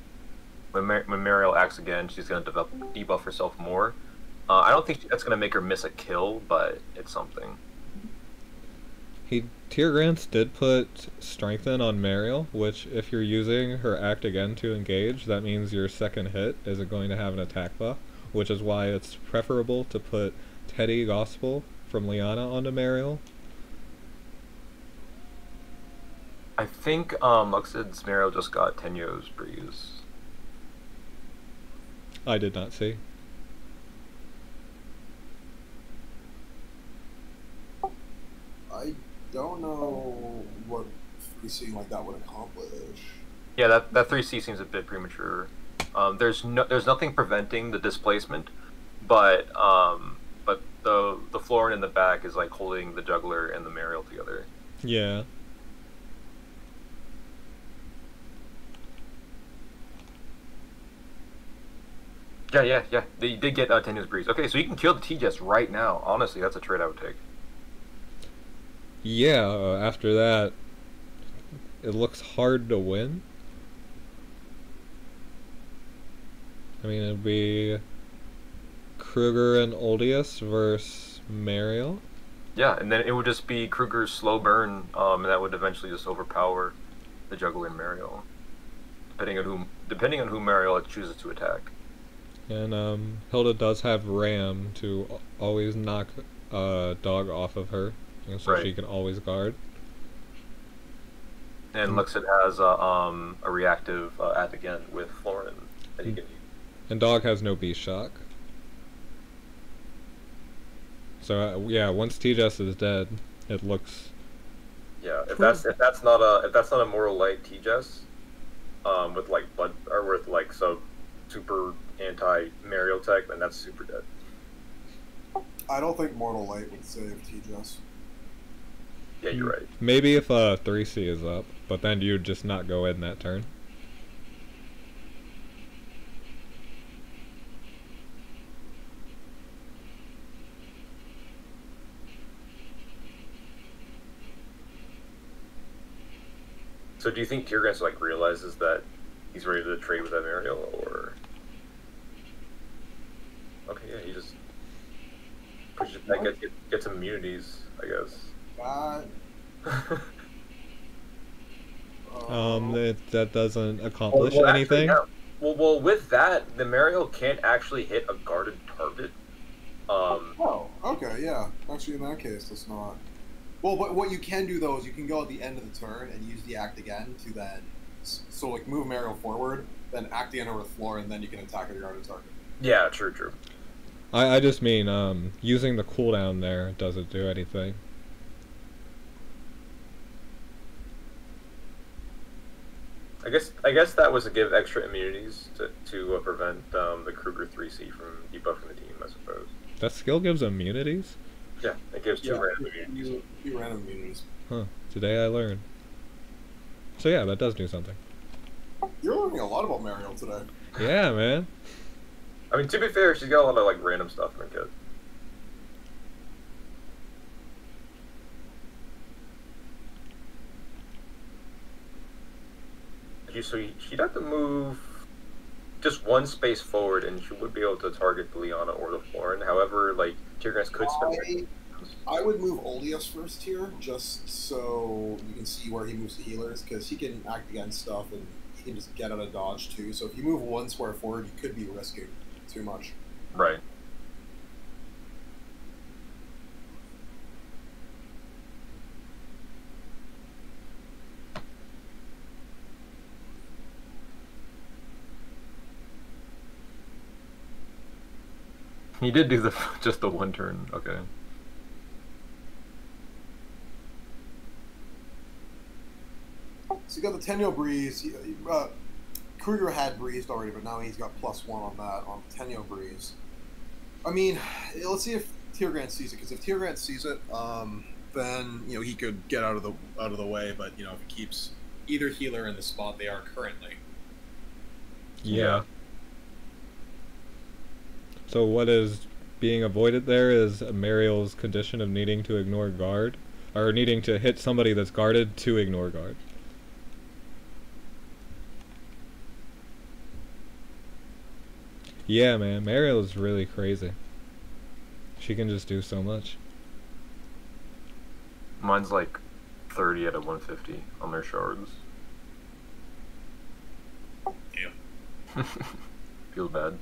Speaker 3: Mariel acts again, she's going to debuff herself more. I don't think that's going to make her miss a kill, but it's something.
Speaker 1: Teargrants did put Strengthen on Mariel, which if you're using her act again to engage, that means your second hit isn't going to have an attack buff, which is why it's preferable to put Teddy Gospel from Liana onto Mariel.
Speaker 3: I think Lukcid's Mariel just got Tenyo's Breeze.
Speaker 1: I did not see.
Speaker 4: I don't know what 3C like that would accomplish.
Speaker 3: Yeah, that 3C seems a bit premature. There's nothing preventing the displacement, but the Florin in the back is like holding the Juggler and the Mariel together.
Speaker 1: Yeah.
Speaker 3: Yeah. They did get Tenyo's Breeze. Okay, so you can kill the T-Jess right now. Honestly, that's a trade I would take.
Speaker 1: Yeah, after that, it looks hard to win. I mean, it'd be Kruger and Oldius versus Mariel.
Speaker 3: Yeah, and then it would just be Kruger's slow burn, and that would eventually just overpower the Juggler and Mariel, depending on who Mariel chooses to attack.
Speaker 1: And Hilda does have Ram to always knock Dog off of her, and so
Speaker 3: Right.
Speaker 1: she can always guard.
Speaker 3: And Lukcid has a reactive act again with Florin that he can use.
Speaker 1: And Dog has no Beast Shock. So yeah, once T-Jess is dead, it looks.
Speaker 3: Yeah, if that's not a Moral Light T-Jess, with like blood or with like super anti Mariel tech, then that's super dead.
Speaker 4: I don't think Mortal Light would save T-Jess.
Speaker 3: Yeah, you're right.
Speaker 1: Maybe if 3C is up, but then you'd just not go in that turn.
Speaker 3: So do you think Teargrants like realizes that he's ready to trade with that Mariel, or? Okay, yeah, he just pushes it back, gets some immunities, I guess.
Speaker 1: That doesn't accomplish anything.
Speaker 3: Actually, yeah. Well, with that, the Mariel can't actually hit a guarded target.
Speaker 4: Oh, okay, yeah. Actually, in that case, that's not. Well, but what you can do though is you can go at the end of the turn and use the act again to then, so like move Mariel forward, then act again over the floor, and then you can attack at your guarded target.
Speaker 3: Yeah, true.
Speaker 1: I just mean using the cooldown there doesn't do anything.
Speaker 3: I guess that was to give extra immunities to prevent the Kruger 3C from debuffing the team, I suppose.
Speaker 1: That skill gives immunities?
Speaker 3: Yeah, it gives two random immunities.
Speaker 4: Two random immunities.
Speaker 1: Huh. Today I learned. So yeah, that does do something.
Speaker 4: You're learning a lot about Mariel today.
Speaker 1: Yeah, man.
Speaker 3: I mean, to be fair, she's got a lot of like random stuff in her kit. So she'd have to move just one space forward, and she would be able to target the Liana or the Florin. However, like Teargrants could spend.
Speaker 4: I would move Oleus first here, just so you can see where he moves the healers, because he can act against stuff and he can just get out of dodge too. So if you move one square forward, you could be risking too much.
Speaker 3: Right. He did do just the one turn. Okay.
Speaker 4: So you got the Tenyo Breeze. Kruger had breezed already, but now he's got +1 on that on Tenyo Breeze. I mean, let's see if Teargrants sees it, because if Teargrants sees it, then he could get out of the way. But if he keeps either healer in the spot they are currently.
Speaker 1: Yeah. So what is being avoided there is Mariel's condition of needing to ignore guard, or needing to hit somebody that's guarded to ignore guard. Yeah, man, Mariel is really crazy. She can just do so much.
Speaker 3: Mine's like 30 out of 150 on their shards.
Speaker 4: Damn.
Speaker 3: Feels bad.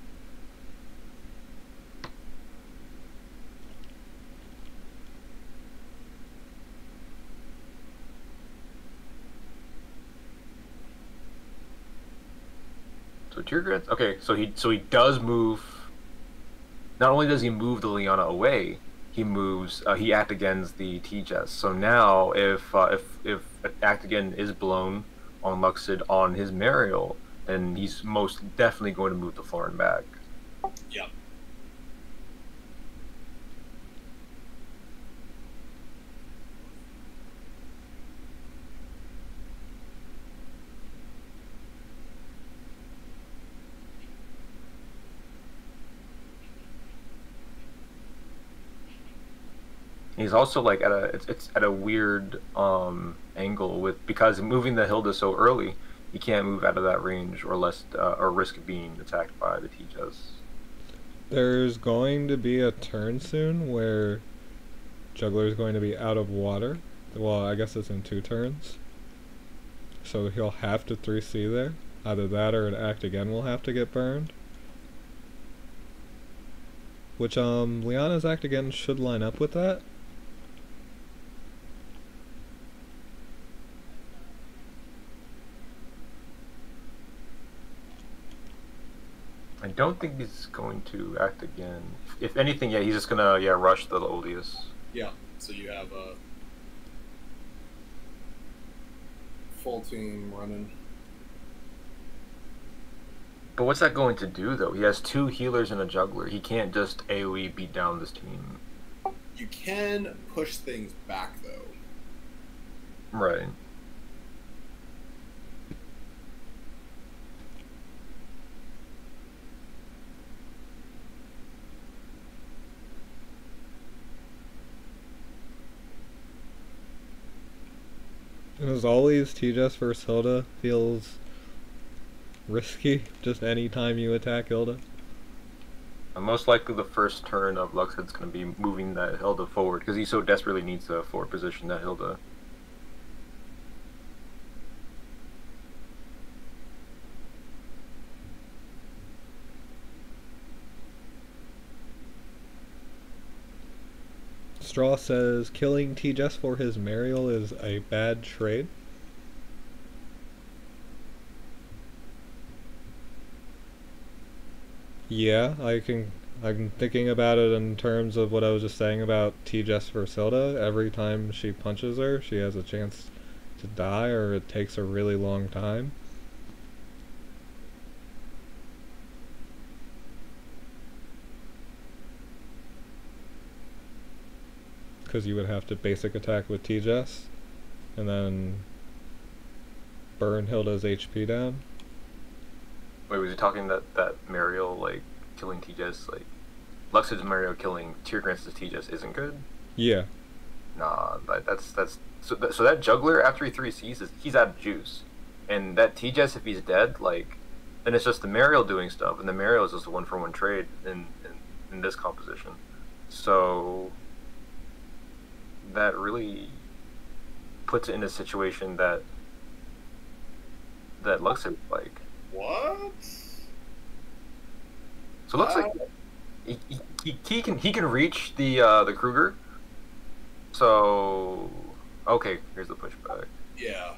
Speaker 3: So Teargrants. Okay, so he does move. Not only does he move the Liana away, he moves. He act against the T-Jess. So now, if act again is blown on Lukcid on his Mariel, then he's most definitely going to move the Florin back.
Speaker 4: Yep.
Speaker 3: He's also like it's at a weird angle because moving the Hilda so early, he can't move out of that range or risk being attacked by the T-Jess.
Speaker 1: There's going to be a turn soon where Juggler is going to be out of water. Well, I guess it's in 2 turns. so he'll have to 3C there. Either that or an act again will have to get burned. Which, Liana's act again should line up with that.
Speaker 3: I don't think he's going to act again. If anything, yeah, he's just gonna rush the Oldius.
Speaker 2: Yeah. So you have a
Speaker 4: Full team running.
Speaker 3: But what's that going to do though? He has 2 healers and a juggler. He can't just AoE beat down this team.
Speaker 2: You can push things back though.
Speaker 3: Right.
Speaker 1: And as always, TJS vs Hilda feels risky just any time you attack Hilda.
Speaker 3: And most likely the first turn of Lukcid's going to be moving that Hilda forward because he so desperately needs a forward position, that Hilda.
Speaker 1: Straw says killing TJS for his Mariel is a bad trade. Yeah, I'm thinking about it in terms of what I was just saying about TJS versus Hilda. Every time she punches her, she has a chance to die, or it takes a really long time. Because you would have to basic attack with TJS, and then burn Hilda's HP down.
Speaker 3: Wait, was he talking that Mariel, like, killing TJS, like, Lukcid's Mariel killing Teargrants' TJS isn't good?
Speaker 1: Yeah.
Speaker 3: Nah, so that juggler, after he 3Cs, he's out of juice. And that TJS, if he's dead, like, then it's just the Mariel doing stuff, and the Mariel is just a 1-for-1 trade in this composition. So that really puts it in a situation that Lukcid like.
Speaker 2: What?
Speaker 3: So it looks like he can reach the Kruger. So okay, here's the pushback.
Speaker 2: Yeah.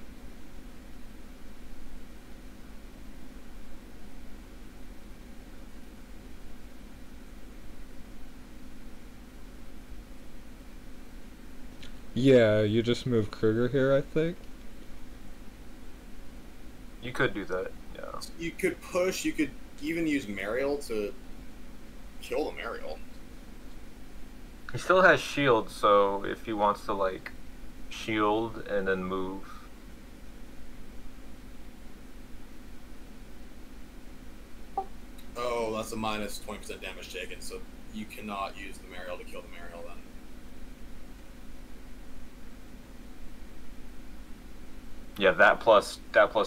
Speaker 1: Yeah, you just move Kruger here, I think.
Speaker 3: You could do that, yeah.
Speaker 2: You could push. You could even use Mariel to kill the Mariel.
Speaker 3: He still has shield, so if he wants to like shield and then move.
Speaker 2: Oh, that's a minus 20% damage taken, so you cannot use the Mariel to kill the Mariel then.
Speaker 3: Yeah, that plus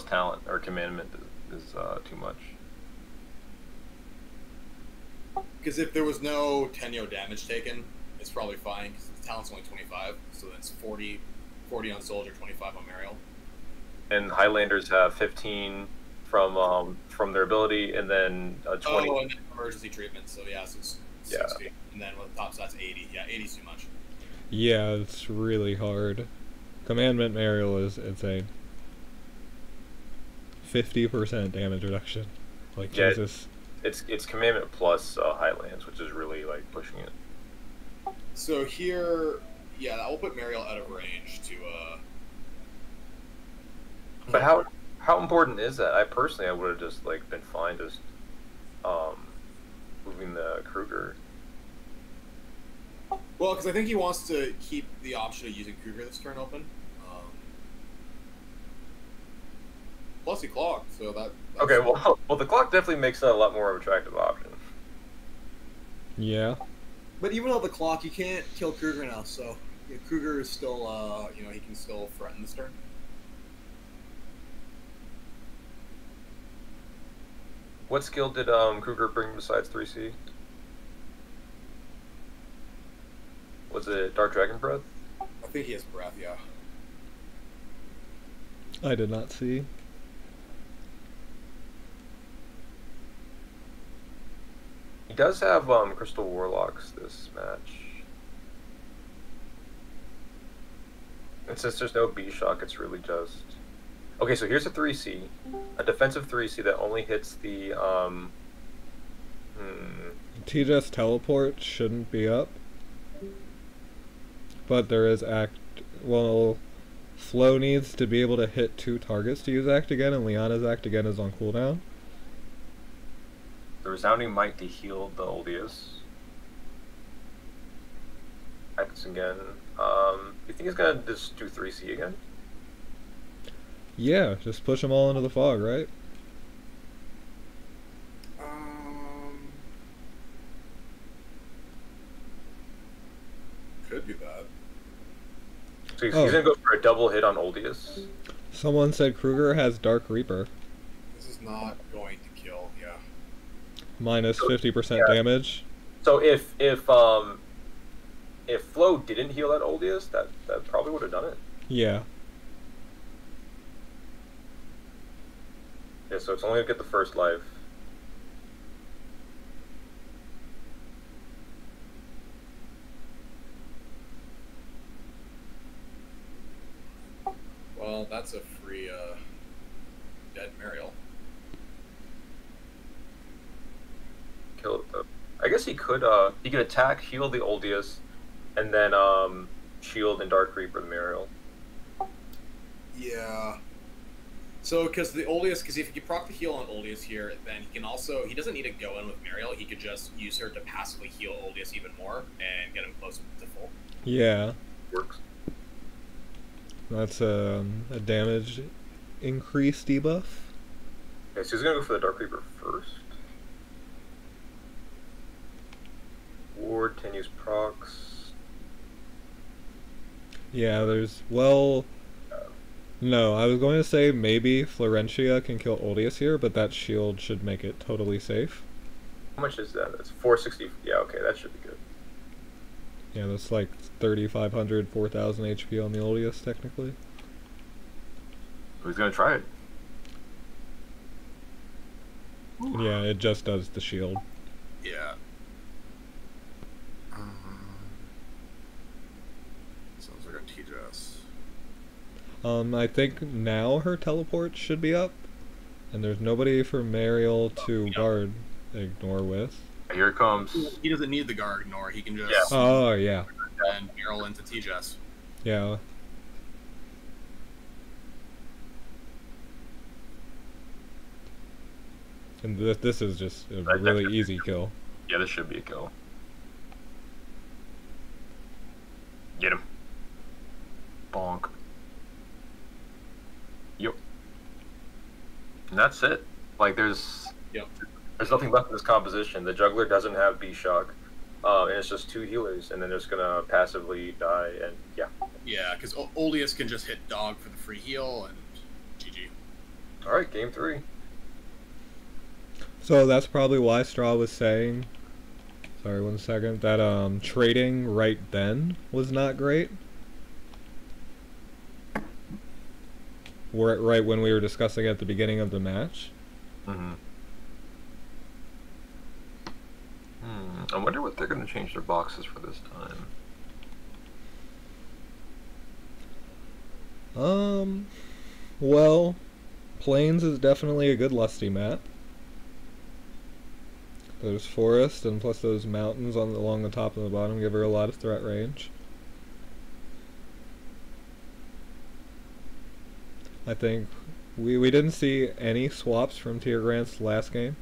Speaker 3: talent or commandment is too much.
Speaker 2: Because if there was no Tenyo damage taken, it's probably fine, because the talent's only 25, so that's 40 on Soldier, 25 on Mariel.
Speaker 3: And Highlanders have 15 from their ability, and then 20.
Speaker 2: Oh, and then emergency treatment, so yeah, so it's 60. Yeah. And then with top stats, 80. Yeah, 80's too much.
Speaker 1: Yeah, it's really hard. Commandment Mariel is insane. 50% damage reduction. Like,
Speaker 3: yeah,
Speaker 1: Jesus.
Speaker 3: It's commandment plus Highlands, which is really like pushing it.
Speaker 2: So here, yeah, that will put Mariel out of range to.
Speaker 3: But how important is that? I would have just like been fine just moving the Kruger.
Speaker 2: Well, because I think he wants to keep the option of using Kruger this turn open. Plus he clocked, so that's
Speaker 3: okay. Well, the clock definitely makes that a lot more of an attractive option.
Speaker 1: Yeah.
Speaker 2: But even without the clock, you can't kill Kruger now. So yeah, Kruger is still, he can still threaten this turn.
Speaker 3: What skill did Kruger bring besides 3C? Was it Dark Dragon Breath?
Speaker 2: I think he has breath, yeah.
Speaker 1: I did not see.
Speaker 3: He does have Crystal Warlocks this match. And since there's no B-Shock, it's really just... Okay, so here's a 3C. A defensive 3C that only hits the...
Speaker 1: TJ's teleport shouldn't be up. But there is act... Well, Flo needs to be able to hit 2 targets to use act again, and Liana's act again is on cooldown.
Speaker 3: The Resounding Might to heal the Oldius. Acts again. You think he's gonna just do 3C again?
Speaker 1: Yeah, just push them all into the fog, right?
Speaker 2: Could do that.
Speaker 3: So he's gonna go for a double hit on Oldius.
Speaker 1: Someone said Kruger has Dark Reaper.
Speaker 2: This is not going to kill. Yeah.
Speaker 1: Minus 50% damage.
Speaker 3: So if Flo didn't heal that Oldius, that probably would have done it.
Speaker 1: Yeah.
Speaker 3: Yeah, so it's only gonna get the first life.
Speaker 2: Well, that's a free dead Mariel.
Speaker 3: Kill it though. I guess he could attack, heal the Oldius, and then shield and Dark Reaper the Mariel.
Speaker 2: Yeah. So, because if you proc the heal on Oldius here, then he doesn't need to go in with Mariel. He could just use her to passively heal Oldius even more and get him close to full.
Speaker 1: Yeah.
Speaker 3: Works.
Speaker 1: That's a damage increase debuff.
Speaker 3: Okay, so he's gonna go for the Dark Reaper first. Ward, 10 use procs.
Speaker 1: Yeah, no, I was going to say maybe Florentia can kill Oldius here, but that shield should make it totally safe.
Speaker 3: How much is that? That's 460. Yeah, okay, that should be good.
Speaker 1: Yeah, that's like 3,500, 4,000 HP on the Oldius, technically.
Speaker 3: Who's gonna try it?
Speaker 1: Yeah, it just does the shield.
Speaker 2: Yeah. Sounds like a TJS.
Speaker 1: I think now her teleport should be up, and there's nobody for Mariel to guard ignore with.
Speaker 3: Here it comes.
Speaker 2: He doesn't need the guard ignore. He can just
Speaker 1: Oh yeah.
Speaker 2: and barrel into TJS.
Speaker 1: Yeah. And this is just a really easy kill.
Speaker 3: Yeah, this should be a kill. Get him. Bonk. Yep. And that's it. Like, there's nothing left in this composition. The juggler doesn't have B-Shock. And it's just 2 healers, and then it's gonna passively die, and yeah.
Speaker 2: Yeah, because Oldius can just hit dog for the free heal, and GG.
Speaker 3: Alright, game 3.
Speaker 1: So that's probably why Straw was saying, sorry, 1 second, that trading right then was not great. Right when we were discussing at the beginning of the match.
Speaker 3: Mm-hmm. I wonder what they're going to change their boxes for this time.
Speaker 1: Well, Plains is definitely a good lusty map. There's forest, and plus those mountains along the top and the bottom give her a lot of threat range. I think we didn't see any swaps from Teargrants last game.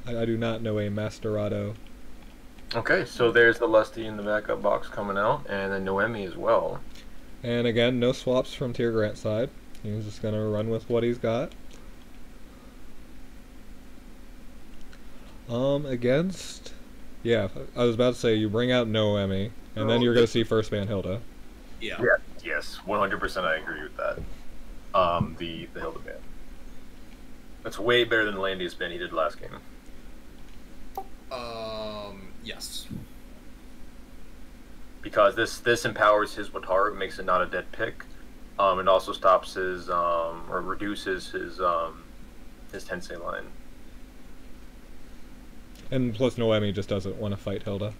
Speaker 1: I do not know a Mastorado.
Speaker 3: Okay, so there's the Lusty in the backup box coming out, and then Noemi as well.
Speaker 1: And again, no swaps from Teargrant's side. He's just going to run with what he's got. Against... Yeah, I was about to say, you bring out Noemi, and then you're going to see first ban Hilda.
Speaker 2: Yeah.
Speaker 3: Yes, 100% I agree with that. The Hilda ban. That's way better than the Landius ban he did last game.
Speaker 2: Yes.
Speaker 3: because this empowers his Wataru, makes it not a dead pick. It also stops his or reduces his Tensei line.
Speaker 1: And plus Noemi just doesn't want to fight Hilda.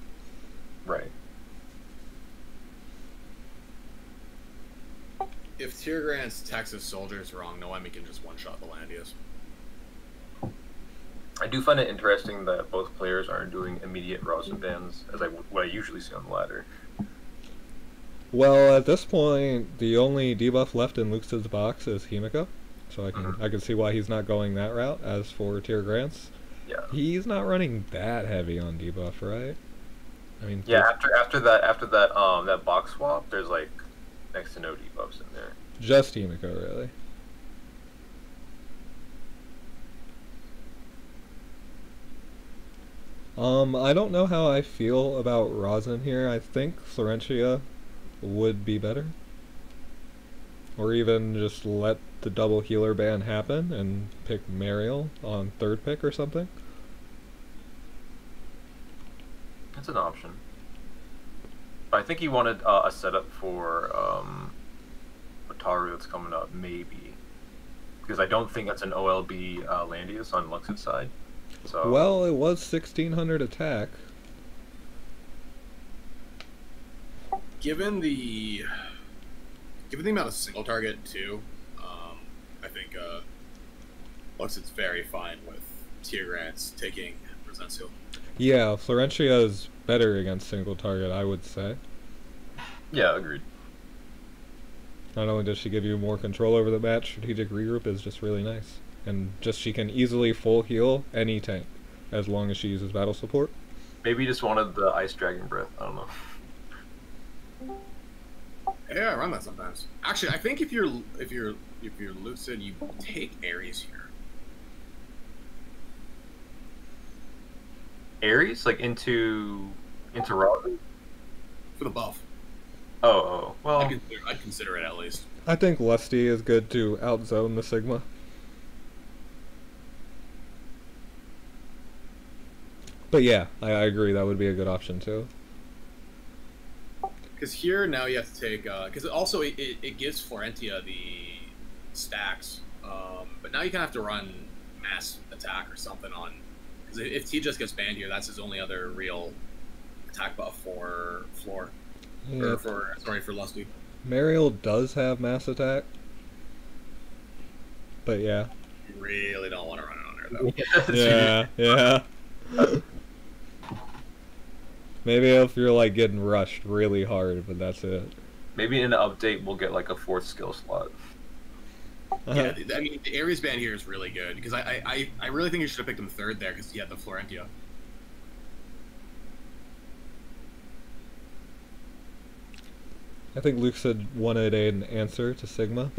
Speaker 3: Right.
Speaker 2: If Teargrants Texas soldiers wrong, Noemi can just one-shot the Landius.
Speaker 3: I do find it interesting that both players aren't doing immediate Rozen bans, as what I usually see on the ladder.
Speaker 1: Well, at this point, the only debuff left in Lucid's box is Himiko, so I can see why he's not going that route. As for Teargrants,
Speaker 3: Yeah.
Speaker 1: he's not running that heavy on debuff, right? I mean,
Speaker 3: Yeah. After that box swap, there's like next to no debuffs in there.
Speaker 1: just Himiko, really. I don't know how I feel about Rozen here. I think Florentia would be better. Or even just let the double healer ban happen and pick Mariel on third pick or something.
Speaker 3: That's an option. But I think he wanted a setup for Wataru that's coming up, maybe. Because I don't think that's an OLB Landius on Lux's side. So.
Speaker 1: Well, it was 1600 attack.
Speaker 2: Given the amount of single target too, I think Luxid's very fine with Teargrants taking Rozen.
Speaker 1: Yeah, Florentia is better against single target, I would say.
Speaker 3: Yeah, agreed.
Speaker 1: Not only does she give you more control over the match, strategic regroup is just really nice. And just she can easily full heal any tank, as long as she uses battle support.
Speaker 3: Maybe he just wanted the Ice Dragon Breath, I don't know.
Speaker 2: Yeah, I run that sometimes. Actually, I think if you're Lukcid, you take Ares here.
Speaker 3: Ares? Like into Rozen?
Speaker 2: For the buff.
Speaker 3: Oh, well.
Speaker 2: I'd consider it at least.
Speaker 1: I think Lusty is good to outzone the Sigma. But yeah, I agree, that would be a good option too.
Speaker 2: Because here now you have to take, because also it gives Florentia the stacks, but now you kind of have to run mass attack or something on, because if T just gets banned here, that's his only other real attack buff for Floor,
Speaker 1: Yeah.
Speaker 2: or for Lusty.
Speaker 1: Mariel does have mass attack. But yeah.
Speaker 2: You really don't want to run it on her though.
Speaker 1: Yeah. Maybe if you're like getting rushed really hard, but that's it.
Speaker 3: Maybe in an update we'll get like a 4th skill slot.
Speaker 2: Yeah, I mean the Ares ban here is really good because I really think you should have picked him third there because he had the Florentia.
Speaker 1: I think Lukcid wanted an answer to Sigma.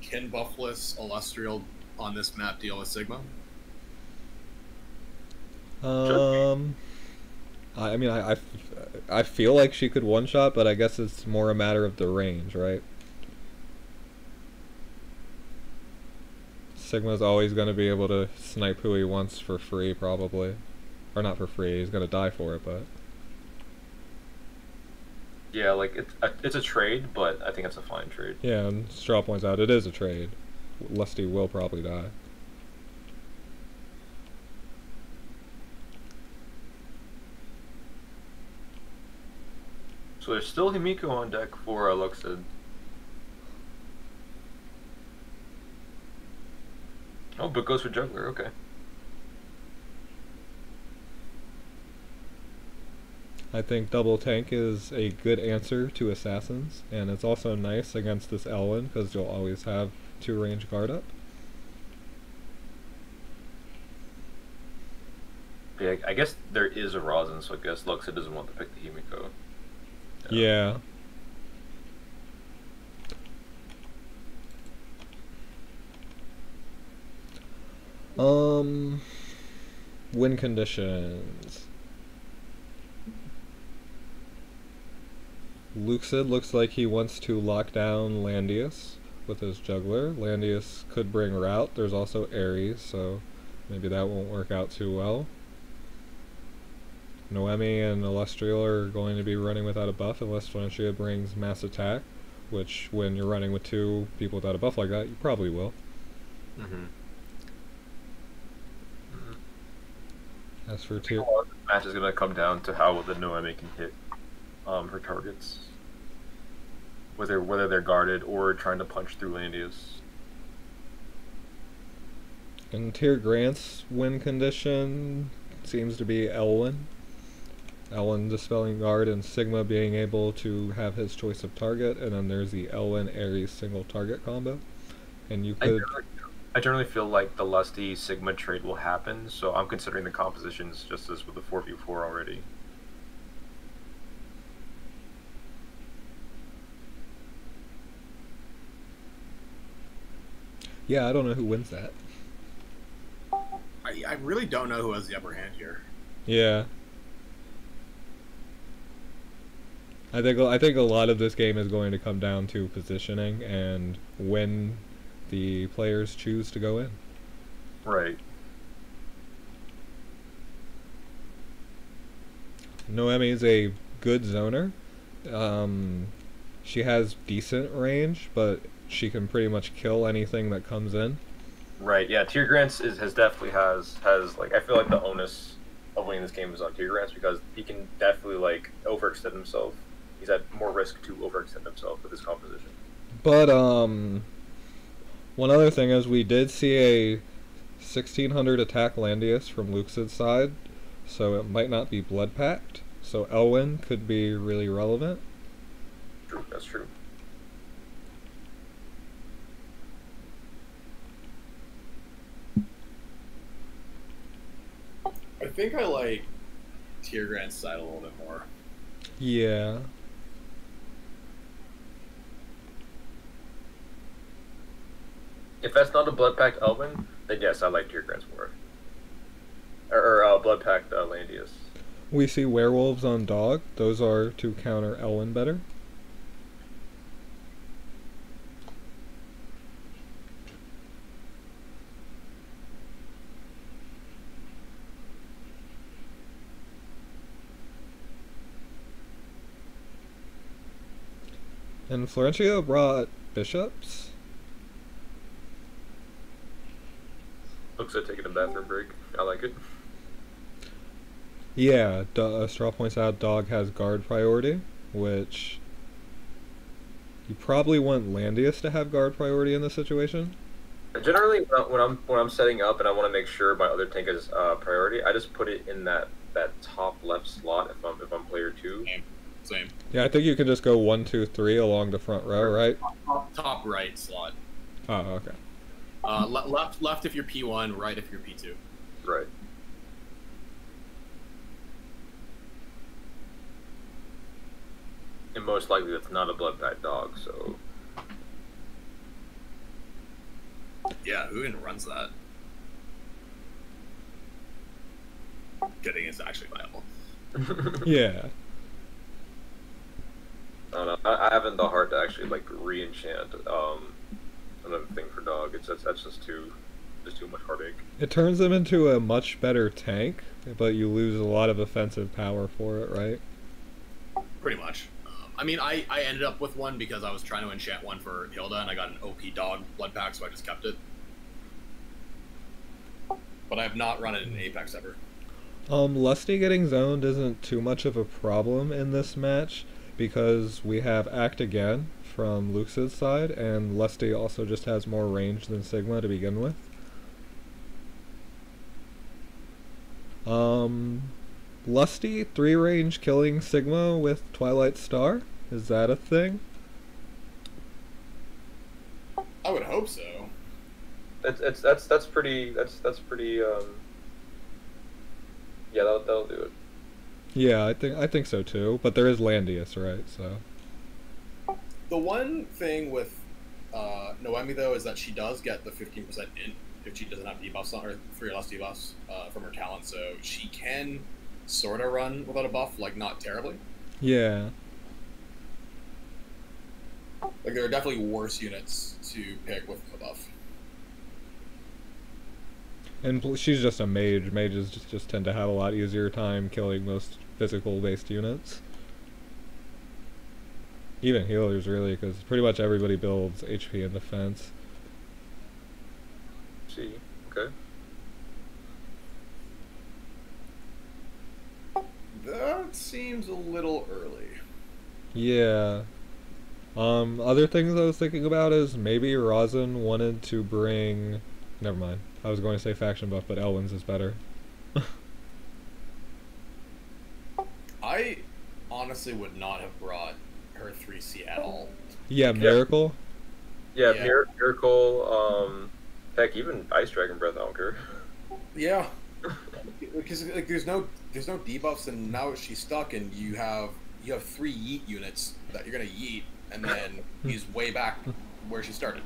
Speaker 2: Can buffless Illustrial on this map deal with Sigma?
Speaker 1: I mean, I feel like she could one-shot, but I guess it's more a matter of the range, right? Sigma's always going to be able to snipe who he wants for free, probably. Or not for free, he's going to die for it, but...
Speaker 3: Yeah, like it's a trade, but I think it's a fine trade.
Speaker 1: Yeah, and Straw points out it is a trade. Lusty will probably die.
Speaker 3: So there's still Himiko on deck for Lukcid. Oh, but goes for Juggler, okay.
Speaker 1: I think double tank is a good answer to assassins, and it's also nice against this Elwyn because you'll always have 2 range guard up.
Speaker 3: Yeah, I guess there is a Rozen, so I guess Lukcid doesn't want to pick the Himiko.
Speaker 1: Yeah. Win conditions. Lukcid looks like he wants to lock down Landius with his juggler. Landius could bring route. There's also Ares, so maybe that won't work out too well. Noemi and Illustrial are going to be running without a buff unless Valencia brings Mass Attack, which when you're running with two people without a buff like that, you probably will.
Speaker 3: Mm-hmm.
Speaker 1: As for
Speaker 3: The
Speaker 1: tier...
Speaker 3: match is going to come down to how the Noemi can hit her targets. Whether they're guarded or trying to punch through Landius.
Speaker 1: And Teargrants' win condition seems to be Elwyn. Elwyn dispelling guard and Sigma being able to have his choice of target, and then there's the Elwyn Ares single target combo. And you could...
Speaker 3: I generally feel like the Lusty Sigma trade will happen, so I'm considering the compositions just as with the 4v4 already.
Speaker 1: Yeah, I don't know who wins that.
Speaker 2: I really don't know who has the upper hand here.
Speaker 1: Yeah. I think a lot of this game is going to come down to positioning and when the players choose to go in.
Speaker 3: Right.
Speaker 1: Noemi is a good zoner. She has decent range, but she can pretty much kill anything that comes in.
Speaker 3: Right, yeah, Teargrants definitely has like, I feel like the onus of winning this game is on Teargrants because he can definitely like overextend himself. He's at more risk to overextend himself with his composition.
Speaker 1: But one other thing is we did see a 1600 attack Landius from Lukcid's side, so it might not be blood packed. So Elwyn could be really relevant.
Speaker 3: True, that's true.
Speaker 2: I think I like Teargrants' side a little bit more.
Speaker 1: Yeah.
Speaker 3: If that's not a blood packed Elvin, then yes, I like Teargrants more. Or blood packed Landius.
Speaker 1: We see werewolves on dog. Those are to counter Elwyn better. And Florencio brought bishops.
Speaker 3: Looks like taking a bathroom break. I like it.
Speaker 1: Yeah, Straw points out dog has guard priority, which you probably want Landius to have guard priority in this situation.
Speaker 3: Generally, when I'm setting up and I want to make sure my other tank is priority, I just put it in that top left slot if I'm player 2.
Speaker 2: Same.
Speaker 1: Yeah, I think you can just go 1, 2, 3 along the front row, right?
Speaker 2: Top right slot.
Speaker 1: Oh, okay.
Speaker 2: Left if you're P1, right if you're P2.
Speaker 3: Right. And most likely it's not a blood pack dog, so...
Speaker 2: Yeah, who even runs that? Kidding, it's actually viable.
Speaker 1: Yeah.
Speaker 3: I don't know. I haven't the heart to actually like re-enchant another thing for dog. That's just too much heartache.
Speaker 1: It turns them into a much better tank, but you lose a lot of offensive power for it, right?
Speaker 2: Pretty much. I mean, I ended up with one because I was trying to enchant one for Hilda, and I got an OP dog blood pack, so I just kept it. But I have not run it in Apex ever.
Speaker 1: Lusty getting zoned isn't too much of a problem in this match because we have Act Again from Lucid's side, and Lusty also just has more range than Sigma to begin with. Lusty 3 range killing Sigma with Twilight Star? Is that a thing?
Speaker 2: I would hope so.
Speaker 3: That's pretty yeah, that'll do it.
Speaker 1: Yeah, I think so too. But there is Landius, right? So
Speaker 2: The one thing with Noemi though is that she does get the 15% in if she doesn't have debuffs on, or 3 or less debuffs from her talent, so she can sort of run without a buff, like not terribly.
Speaker 1: yeah.
Speaker 2: Like there are definitely worse units to pick with a buff.
Speaker 1: And she's just a mage. Mages just tend to have a lot easier time killing most physical-based units. Even healers, really, because pretty much everybody builds HP and defense.
Speaker 3: See, okay.
Speaker 4: That seems a little early.
Speaker 1: Yeah. Other things I was thinking about is maybe Rozen wanted to bring... Never mind. I was going to say faction buff, but Elwyn's is better.
Speaker 5: I honestly would not have brought her 3C at all.
Speaker 1: Yeah, Miracle.
Speaker 3: Yeah,
Speaker 5: Yeah.
Speaker 3: Miracle, heck, even Ice Dragon Breath, I don't care.
Speaker 5: Yeah. Because like there's no debuffs, and now she's stuck, and you have 3 yeet units that you're gonna yeet, and then he's way back where she started.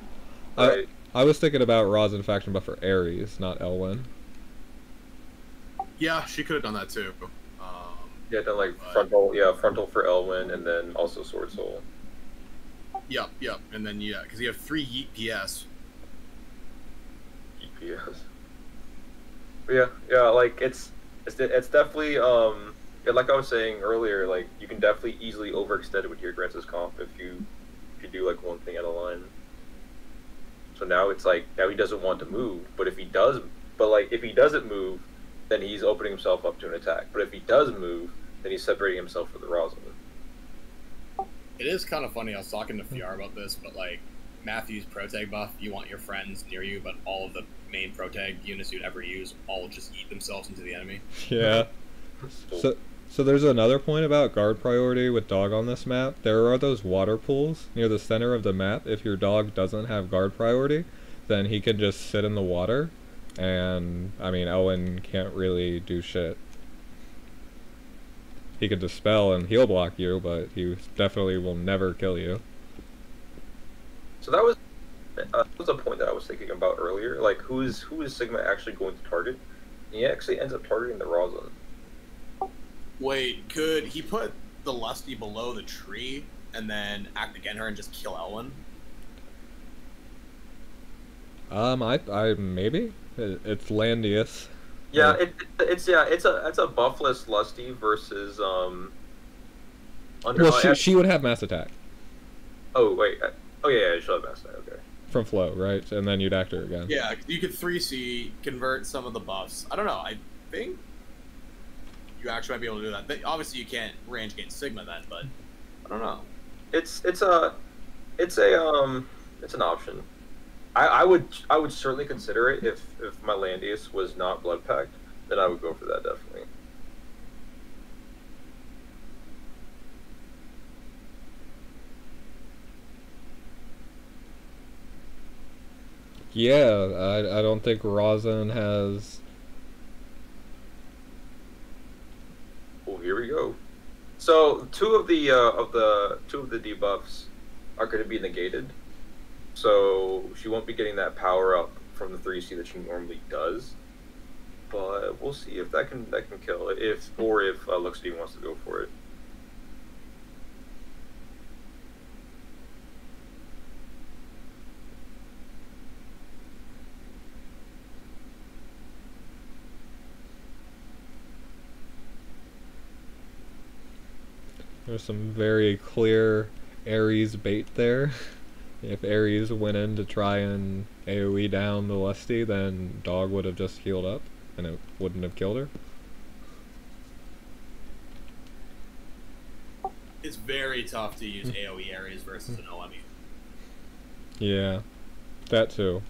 Speaker 3: Right.
Speaker 1: I was thinking about Rozen faction buff for Ares, not Elwyn.
Speaker 2: Yeah, she could have done that too.
Speaker 3: Yeah, then like
Speaker 2: But-
Speaker 3: frontal for Elwyn, and then also Sword Soul.
Speaker 2: Yep, and then because you have 3 Yeet PS.
Speaker 3: EPS. But yeah, like it's definitely yeah, like I was saying earlier, like you can definitely easily overextend it with your Teargrants' comp if you do like one thing at a line. So now it's like now he doesn't want to move, but if he doesn't move, then he's opening himself up to an attack. But if he does move, then he's separating himself from the Rozen.
Speaker 5: It is kind of funny. I was talking to Fiar about this, but like Matthew's protag buff, you want your friends near you, but all of the main protag units you'd ever use all just eat themselves into the enemy.
Speaker 1: Yeah. So there's another point about guard priority with dog on this map. There are those water pools near the center of the map. If your dog doesn't have guard priority, then he can just sit in the water, and I mean Elwyn can't really do shit. He could dispel and heal block you, but he definitely will never kill you.
Speaker 3: So that was a point that I was thinking about earlier. Like, who is Sigma actually going to target? And he actually ends up targeting the Rozen.
Speaker 5: Wait, could he put the Lusty below the tree and then act against her and just kill Elwyn?
Speaker 1: I maybe it's Landius.
Speaker 3: Yeah, it's a buffless Lusty versus
Speaker 1: Well, she would have mass attack
Speaker 3: Oh wait, yeah, she'll have mass attack. Okay.
Speaker 1: from flow, right? And then you'd act her again.
Speaker 5: Yeah, you could 3C, convert some of the buffs. I don't know, I think you actually might be able to do that. But obviously you can't range against Sigma then, but I don't know.
Speaker 3: It's an option. I would certainly consider it if my Landius was not blood packed, then I would go for that definitely.
Speaker 1: Yeah, I don't think Rozen has.
Speaker 3: Oh, here we go. So two of the debuffs are going to be negated. So she won't be getting that power up from the 3C that she normally does. But we'll see if that can kill it, if Lukcid wants to go for it.
Speaker 1: There's some very clear Ares bait there. If Ares went in to try and AoE down the Lusty, then Dog would have just healed up, and it wouldn't have killed her.
Speaker 5: It's very tough to use AoE areas versus an OME.
Speaker 1: Yeah, that too.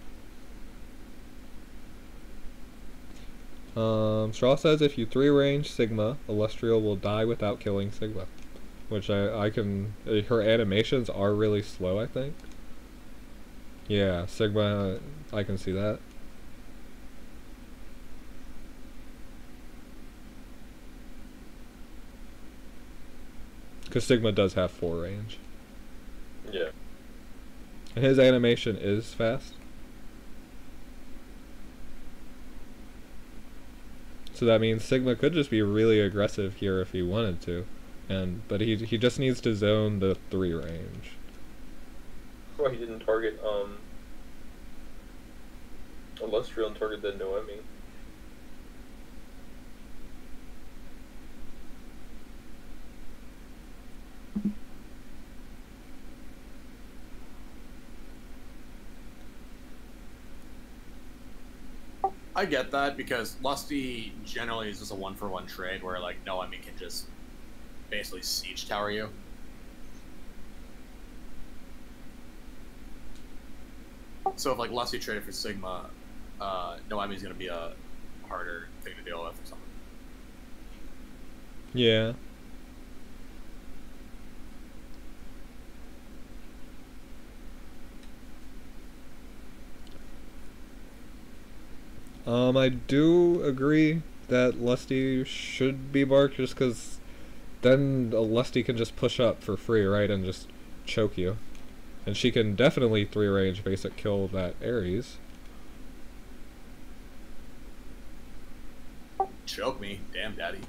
Speaker 1: Straw says if you 3-range Sigma, Illustrial will die without killing Sigma. Which I can... her animations are really slow, I think. Yeah, Sigma, I can see that. Because Sigma does have 4 range.
Speaker 3: Yeah.
Speaker 1: And his animation is fast. So that means Sigma could just be really aggressive here if he wanted to. But he just needs to zone the 3 range.
Speaker 3: Why he didn't target Illustrial and target the Noemi?
Speaker 5: I get that because Lusty generally is just a 1-for-1 trade where like no enemy can just basically siege tower you. So if like Lusty traded for Sigma, no enemy's gonna be a harder thing to deal with or something.
Speaker 1: Yeah. I do agree that Lusty should be barked just because then a Lusty can just push up for free, right, and just choke you. And she can definitely 3-range basic kill that Ares.
Speaker 5: Choke me, damn daddy.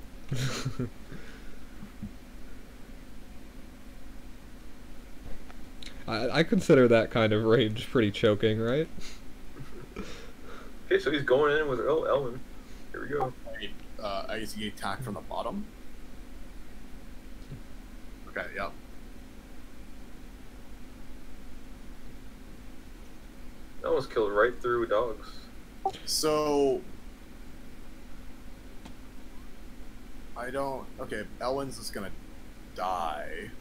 Speaker 1: I consider that kind of range pretty choking, right?
Speaker 3: Okay, so he's going in with Ellen. Here we go.
Speaker 5: I guess he attacked from the bottom. Okay, yep.
Speaker 3: That was killed right through dogs.
Speaker 5: So I don't. Okay, Ellen's just gonna die.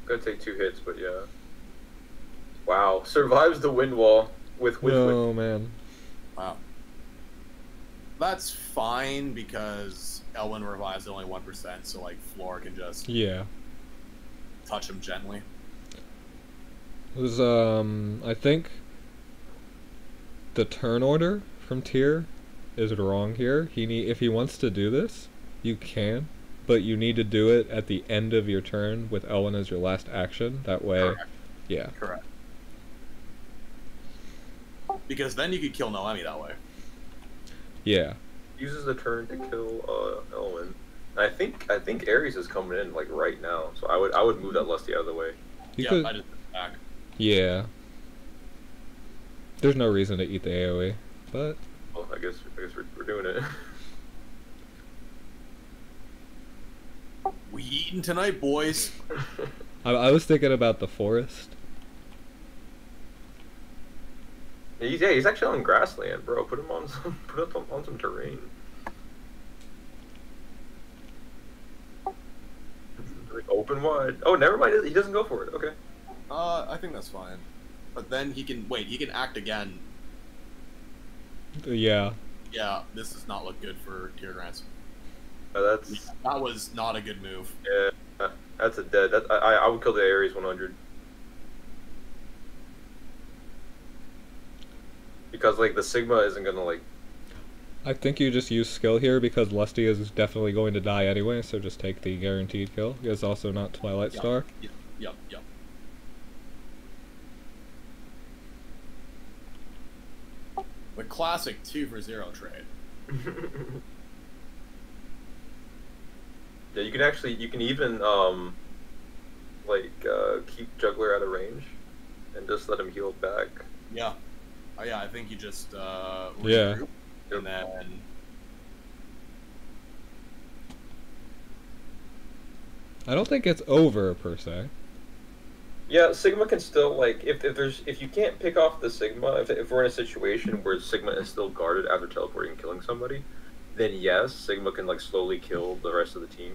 Speaker 3: Gonna take 2 hits, but yeah. Wow, survives the wind wall with
Speaker 1: Oh man.
Speaker 5: Wow. That's fine because Elwyn revives at only 1%, so like Floor can just touch him gently.
Speaker 1: It was I think the turn order from Tyr is wrong here. If he wants to do this, you can, but you need to do it at the end of your turn with Elwyn as your last action. That way,
Speaker 5: Correct.
Speaker 1: Yeah.
Speaker 5: Correct. Because then you could kill Noemi that way.
Speaker 1: Yeah.
Speaker 3: Uses the turn to kill Elwyn. I think Ares is coming in like right now, so I would move that Lusty out of the way.
Speaker 1: You
Speaker 5: yeah,
Speaker 1: could,
Speaker 5: I just put it back.
Speaker 1: Yeah. There's no reason to eat the AoE, but
Speaker 3: Well, I guess we're doing it.
Speaker 5: We eating tonight, boys.
Speaker 1: I was thinking about the forest.
Speaker 3: He's actually on grassland, bro. Put him on some terrain. Like open wide. Oh, never mind. He doesn't go for it. Okay.
Speaker 5: I think that's fine. But then he can act again.
Speaker 1: Yeah.
Speaker 5: Yeah, this does not look good for Teargrants.
Speaker 3: That's
Speaker 5: That was not a good move.
Speaker 3: yeah. That's a dead. I would kill the Ares 100. Because like the Sigma isn't gonna like.
Speaker 1: I think you just use skill here because Lusty is definitely going to die anyway, so just take the guaranteed kill. It's also not Twilight Star.
Speaker 5: Yep. The classic 2 for 0 trade.
Speaker 3: Yeah, you can even keep Juggler out of range, and just let him heal back.
Speaker 5: Yeah. Oh yeah, I think you just
Speaker 1: Yeah.
Speaker 5: regroup, and then
Speaker 1: I don't think it's over per se.
Speaker 3: Yeah, Sigma can still like if you can't pick off the Sigma, if we're in a situation where Sigma is still guarded after teleporting and killing somebody, then yes, Sigma can like slowly kill the rest of the team.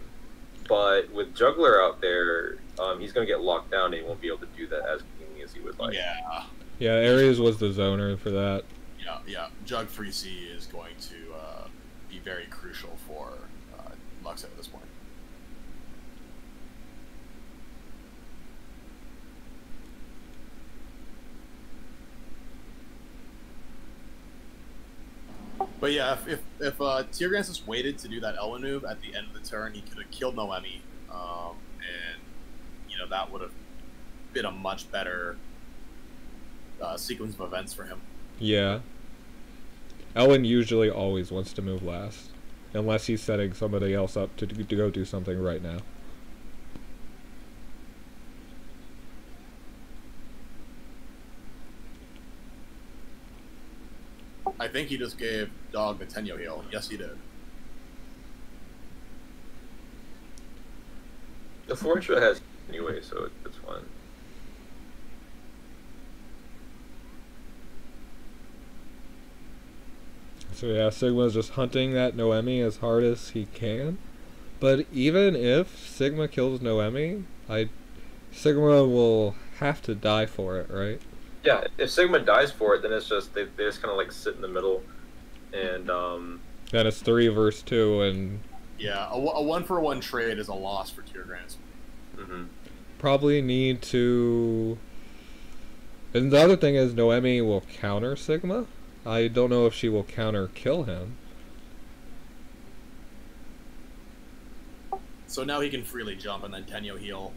Speaker 3: But with Juggler out there, he's gonna get locked down and he won't be able to do that as cleanly as he would like.
Speaker 5: yeah.
Speaker 1: Yeah, Ares was the zoner for that.
Speaker 5: Yeah. Jug 3C is going to be very crucial for Lukcid at this point. But yeah, if Teargrants just waited to do that Elwyn move at the end of the turn, he could have killed Noemi, and that would have been a much better sequence of events for him.
Speaker 1: Yeah. Elwyn usually always wants to move last, unless he's setting somebody else up to go do something right now.
Speaker 5: I think he just gave Dog the Tenyo heal. Yes, he did.
Speaker 3: The Florentia has anyway, so it's fine.
Speaker 1: So yeah, Sigma's just hunting that Noemi as hard as he can. But even if Sigma kills Noemi, Sigma will have to die for it, right?
Speaker 3: Yeah, if Sigma dies for it, then it's just they just kind of like sit in the middle, and
Speaker 1: Then it's 3 versus 2, and
Speaker 5: Yeah, a 1-for-1 trade is a loss for Teargrants.
Speaker 1: probably need to. And the other thing is, Noemi will counter Sigma. I don't know if she will counter kill him.
Speaker 5: So now he can freely jump and then Tenyo heal.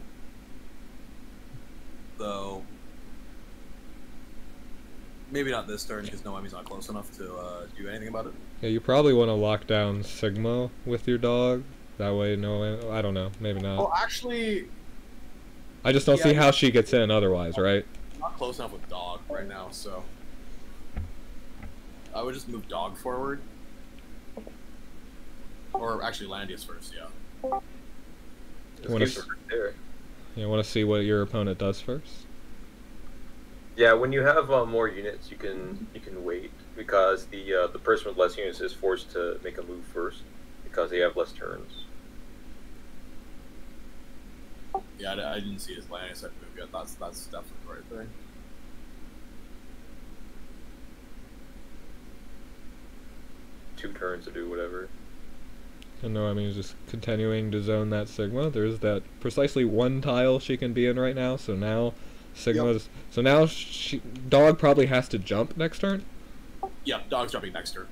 Speaker 5: Though maybe not this turn because Noemi's not close enough to do anything about it.
Speaker 1: Yeah, you probably want to lock down Sigma with your dog. That way, Noemi. I don't know. Maybe not.
Speaker 5: Well, actually,
Speaker 1: I just don't see how she gets in otherwise, right?
Speaker 5: I'm not close enough with dog right now, so I would just move dog forward. Or actually Landius first, yeah.
Speaker 1: You want to see what your opponent does first?
Speaker 3: Yeah, when you have more units, you can wait because the person with less units is forced to make a move first because they have less turns.
Speaker 5: Yeah, I didn't see his Landius move yet. That's definitely the right thing.
Speaker 3: Two turns to do whatever.
Speaker 1: And Noemi is just continuing to zone that Sigma. There's that precisely one tile she can be in right now. So now Sigma's. Yep. So now dog probably has to jump next turn.
Speaker 5: Yeah, dog's jumping next turn.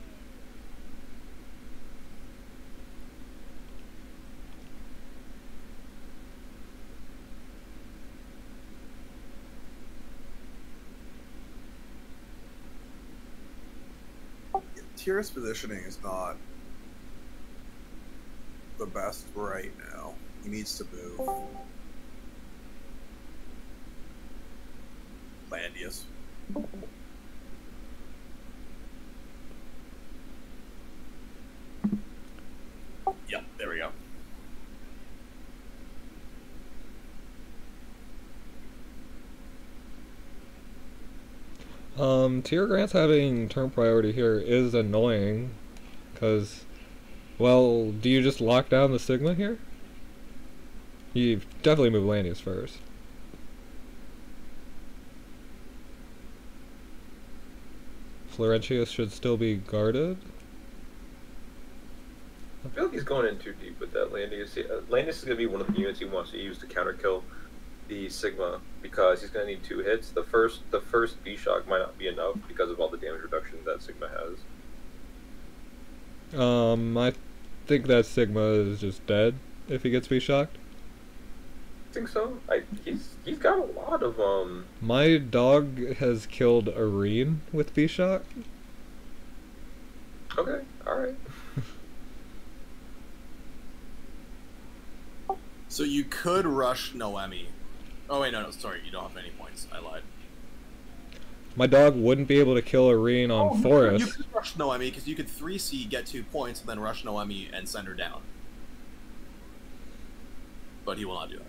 Speaker 4: Tyr's positioning is not the best right now. He needs to move. Landius.
Speaker 5: Yep, there we go.
Speaker 1: Teargrants having turn priority here is annoying, because, well, do you just lock down the Sigma here? You definitely move Landius first. Florentius should still be guarded.
Speaker 3: I feel like he's going in too deep with that Landius. Landius is going to be one of the units he wants to use to counter kill the Sigma because he's going to need 2 hits. The first B shock might not be enough because of all the damage reduction that Sigma has.
Speaker 1: I think that Sigma is just dead if he gets B shocked.
Speaker 3: I think so. He's got a lot of
Speaker 1: My dog has killed Areen with B shock.
Speaker 3: Okay, all right.
Speaker 5: So you could rush Noemi. Oh wait, no, sorry, you don't have any points. I lied.
Speaker 1: My dog wouldn't be able to kill Areen on Forest.
Speaker 5: You could rush Noemi because you could 3C, get 2 points, and then rush Noemi and send her down. But he will not do that.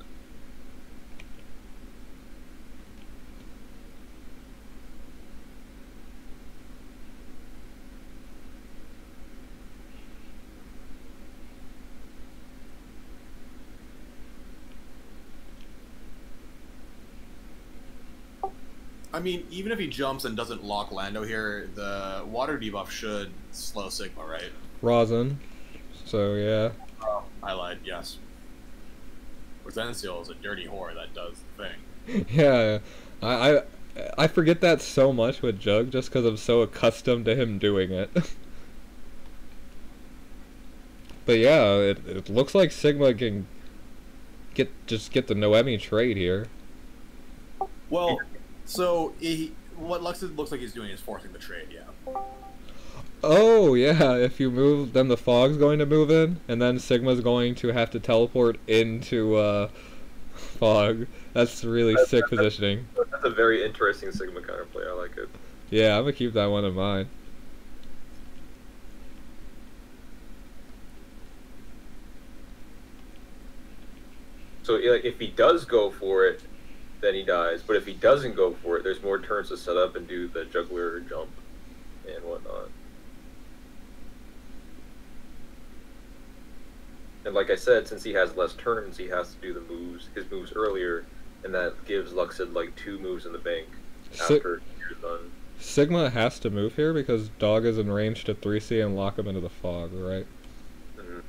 Speaker 5: I mean, even if he jumps and doesn't lock Lando here, the water debuff should slow Sigma, right?
Speaker 1: Rozen. So, yeah.
Speaker 5: Oh, I lied, yes. Rozensiel is a dirty whore that does the thing.
Speaker 1: Yeah, I forget that so much with Jug just because I'm so accustomed to him doing it. But yeah, it looks like Sigma can get the Noemi trade here.
Speaker 5: Well, so what Lukcid looks like he's doing is forcing the trade, yeah.
Speaker 1: Oh yeah, if you move, then the Fog's going to move in, and then Sigma's going to have to teleport into Fog. That's really sick positioning.
Speaker 3: That's a very interesting Sigma counterplay. I like it.
Speaker 1: Yeah, I'm gonna keep that one in mind.
Speaker 3: So if he does go for it, then he dies. But if he doesn't go for it, there's more turns to set up and do the juggler jump and whatnot. And like I said, since he has less turns, he has to do his moves earlier, and that gives Lukcid like 2 moves in the bank after you're done.
Speaker 1: Sigma has to move here because Dog is in range to 3C and lock him into the fog, right?
Speaker 3: Mm-hmm.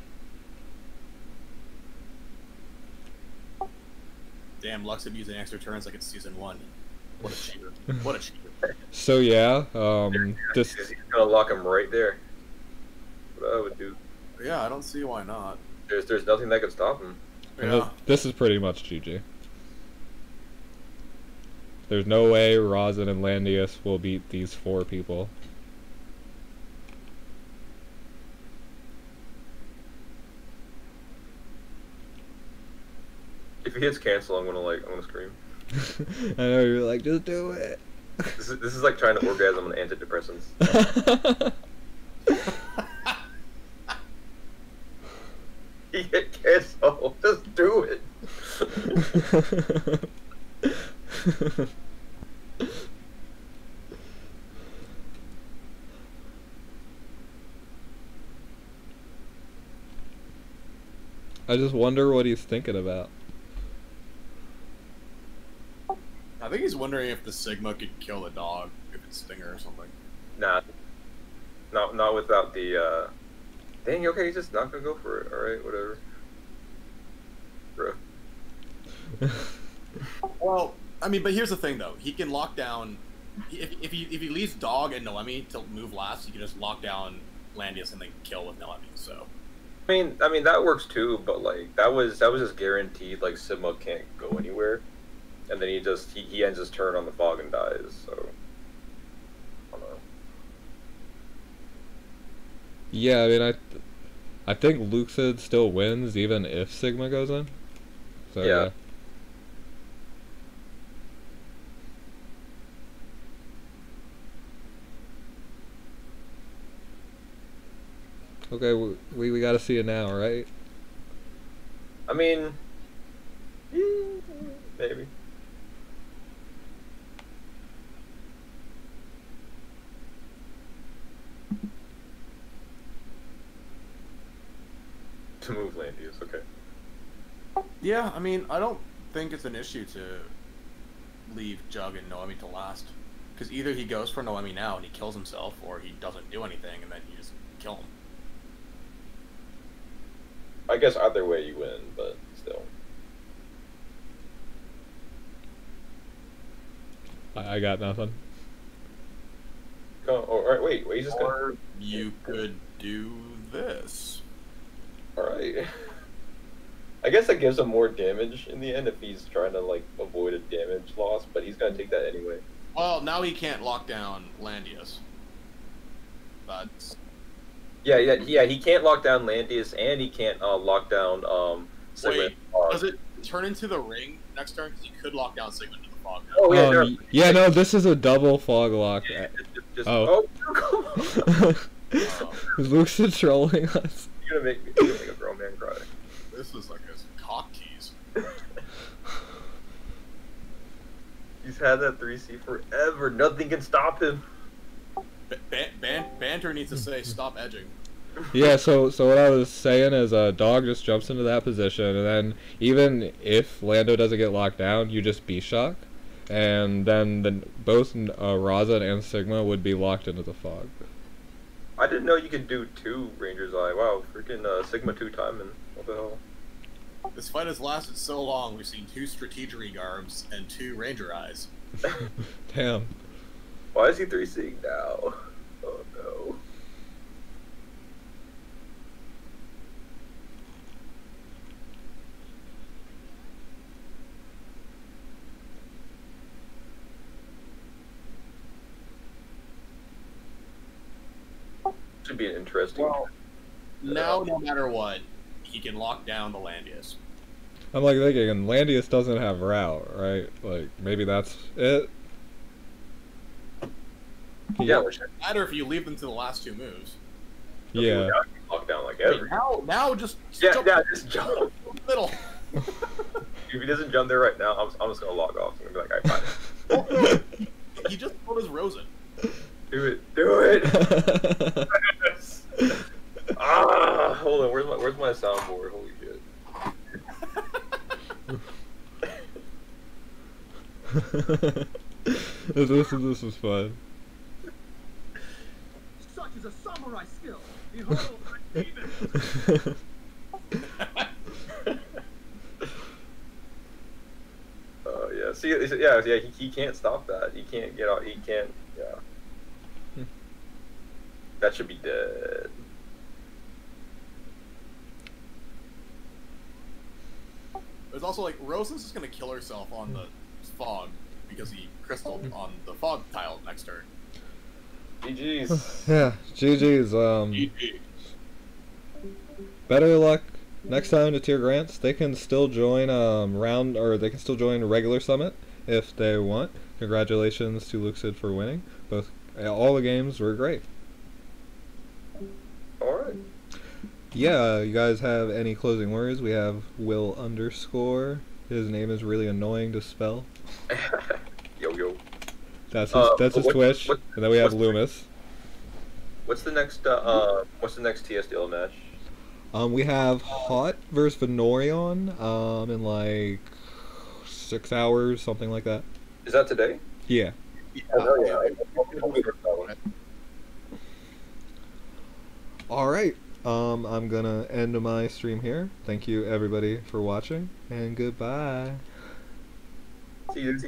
Speaker 5: Damn, Lukcid using extra turns like it's season 1. What a cheater. What a cheater.
Speaker 1: So yeah,
Speaker 3: He's gonna lock him right there. What I would do.
Speaker 5: Yeah, I don't see why not.
Speaker 3: There's nothing that could stop him.
Speaker 5: Yeah.
Speaker 1: This is pretty much GG. There's no way Rozen and Landius will beat these 4 people.
Speaker 3: If he hits cancel, I'm gonna scream.
Speaker 1: I know, you're like, just do it.
Speaker 3: This is like trying to orgasm on antidepressants. He hit cancel. Just do it.
Speaker 1: I just wonder what he's thinking about.
Speaker 5: I think he's wondering if the Sigma could kill the dog, if it's Stinger or something.
Speaker 3: Nah. Not without the, Dang, okay, he's just not gonna go for it. Alright, whatever. Bro.
Speaker 5: Well, I mean, but here's the thing, though. He can lock down... If he leaves Dog and Noemi to move last, he can just lock down Landius and then kill with Noemi, so...
Speaker 3: I mean that works too, but like that was just guaranteed. Like Sigma can't go anywhere, and then he ends his turn on the fog and dies. So I don't know.
Speaker 1: Yeah, I mean, I think Lukcid still wins even if Sigma goes in. So
Speaker 3: Yeah.
Speaker 1: Okay, we gotta see it now, right?
Speaker 3: I mean, maybe. To move Landius, okay.
Speaker 5: Yeah, I mean, I don't think it's an issue to leave Jug and Noemi to last. Because either he goes for Noemi now and he kills himself, or he doesn't do anything and then you just kill him.
Speaker 3: I guess either way you win, but still.
Speaker 1: I got nothing.
Speaker 3: Oh, alright, wait, he's just
Speaker 5: Or
Speaker 3: gonna...
Speaker 5: you could do this.
Speaker 3: Alright. I guess that gives him more damage in the end if he's trying to, like, avoid a damage loss, but he's gonna take that anyway.
Speaker 5: Well, now he can't lock down Landius. But...
Speaker 3: Yeah, he can't lock down Landius, and he can't lock down Sigma.
Speaker 5: Wait, does it turn into the ring next turn? Because you could lock down Sigma into the fog now.
Speaker 3: Oh, yeah, no.
Speaker 1: Yeah, no, this is a double fog lock.
Speaker 3: Yeah,
Speaker 1: Oh.
Speaker 3: Oh,
Speaker 1: Is Lukcid trolling us?
Speaker 3: you're gonna make a grown man cry.
Speaker 5: This is like his cock tease.
Speaker 3: He's had that 3C forever. Nothing can stop him.
Speaker 5: Banter needs to say, stop edging.
Speaker 1: Yeah, so what I was saying is Dog just jumps into that position, and then even if Lando doesn't get locked down, you just B-shock, and then both Rozen and Sigma would be locked into the fog.
Speaker 3: I didn't know you could do 2 Ranger's Eye. Wow, freaking Sigma 2 timing. What the hell?
Speaker 5: This fight has lasted so long, we've seen 2 Strategery Garbs and 2 Ranger Eyes.
Speaker 1: Damn.
Speaker 3: Why is he 3C'ing now? Oh no. Should be an interesting.
Speaker 5: Well, now, no matter what, he can lock down the Landius.
Speaker 1: I'm like thinking, and Landius doesn't have route, right? Like, maybe that's it?
Speaker 3: Yeah,
Speaker 5: It doesn't matter if you leave them to the last 2 moves.
Speaker 1: Yeah.
Speaker 3: Lock down like every.
Speaker 5: Now just
Speaker 3: Yeah,
Speaker 5: jump
Speaker 3: yeah, just jump.
Speaker 5: in the middle.
Speaker 3: he doesn't jump there right now, I'm just gonna log off. I'm gonna be like, alright, fine.
Speaker 5: He just pulled his Rozen.
Speaker 3: Do it. Do it. Hold on. Where's my soundboard? Holy shit.
Speaker 1: This is fun.
Speaker 6: Such is a samurai skill. Behold, I David.
Speaker 3: Oh yeah. See, yeah. He can't stop that. He can't get out. He can't. Yeah. That should be dead.
Speaker 5: There's also like Rozen's just gonna kill herself on the fog because he crystalled on the fog tile next to her.
Speaker 3: GG's.
Speaker 1: Yeah, GG's.
Speaker 5: GG.
Speaker 1: Better luck next time to Teargrants. They can still join they can still join regular summit if they want. Congratulations to Lukcid for winning. All the games were great.
Speaker 3: Alright.
Speaker 1: Yeah, you guys have any closing words? We have Will _. His name is really annoying to spell.
Speaker 3: Yo.
Speaker 1: That's his Twitch. And then we have Loomis.
Speaker 3: What's the next TSDL match?
Speaker 1: We have Hot versus Venorion in like 6 hours, something like that.
Speaker 3: Is that today?
Speaker 1: Yeah. Alright. I'm gonna end my stream here. Thank you everybody for watching, and goodbye.
Speaker 3: See you.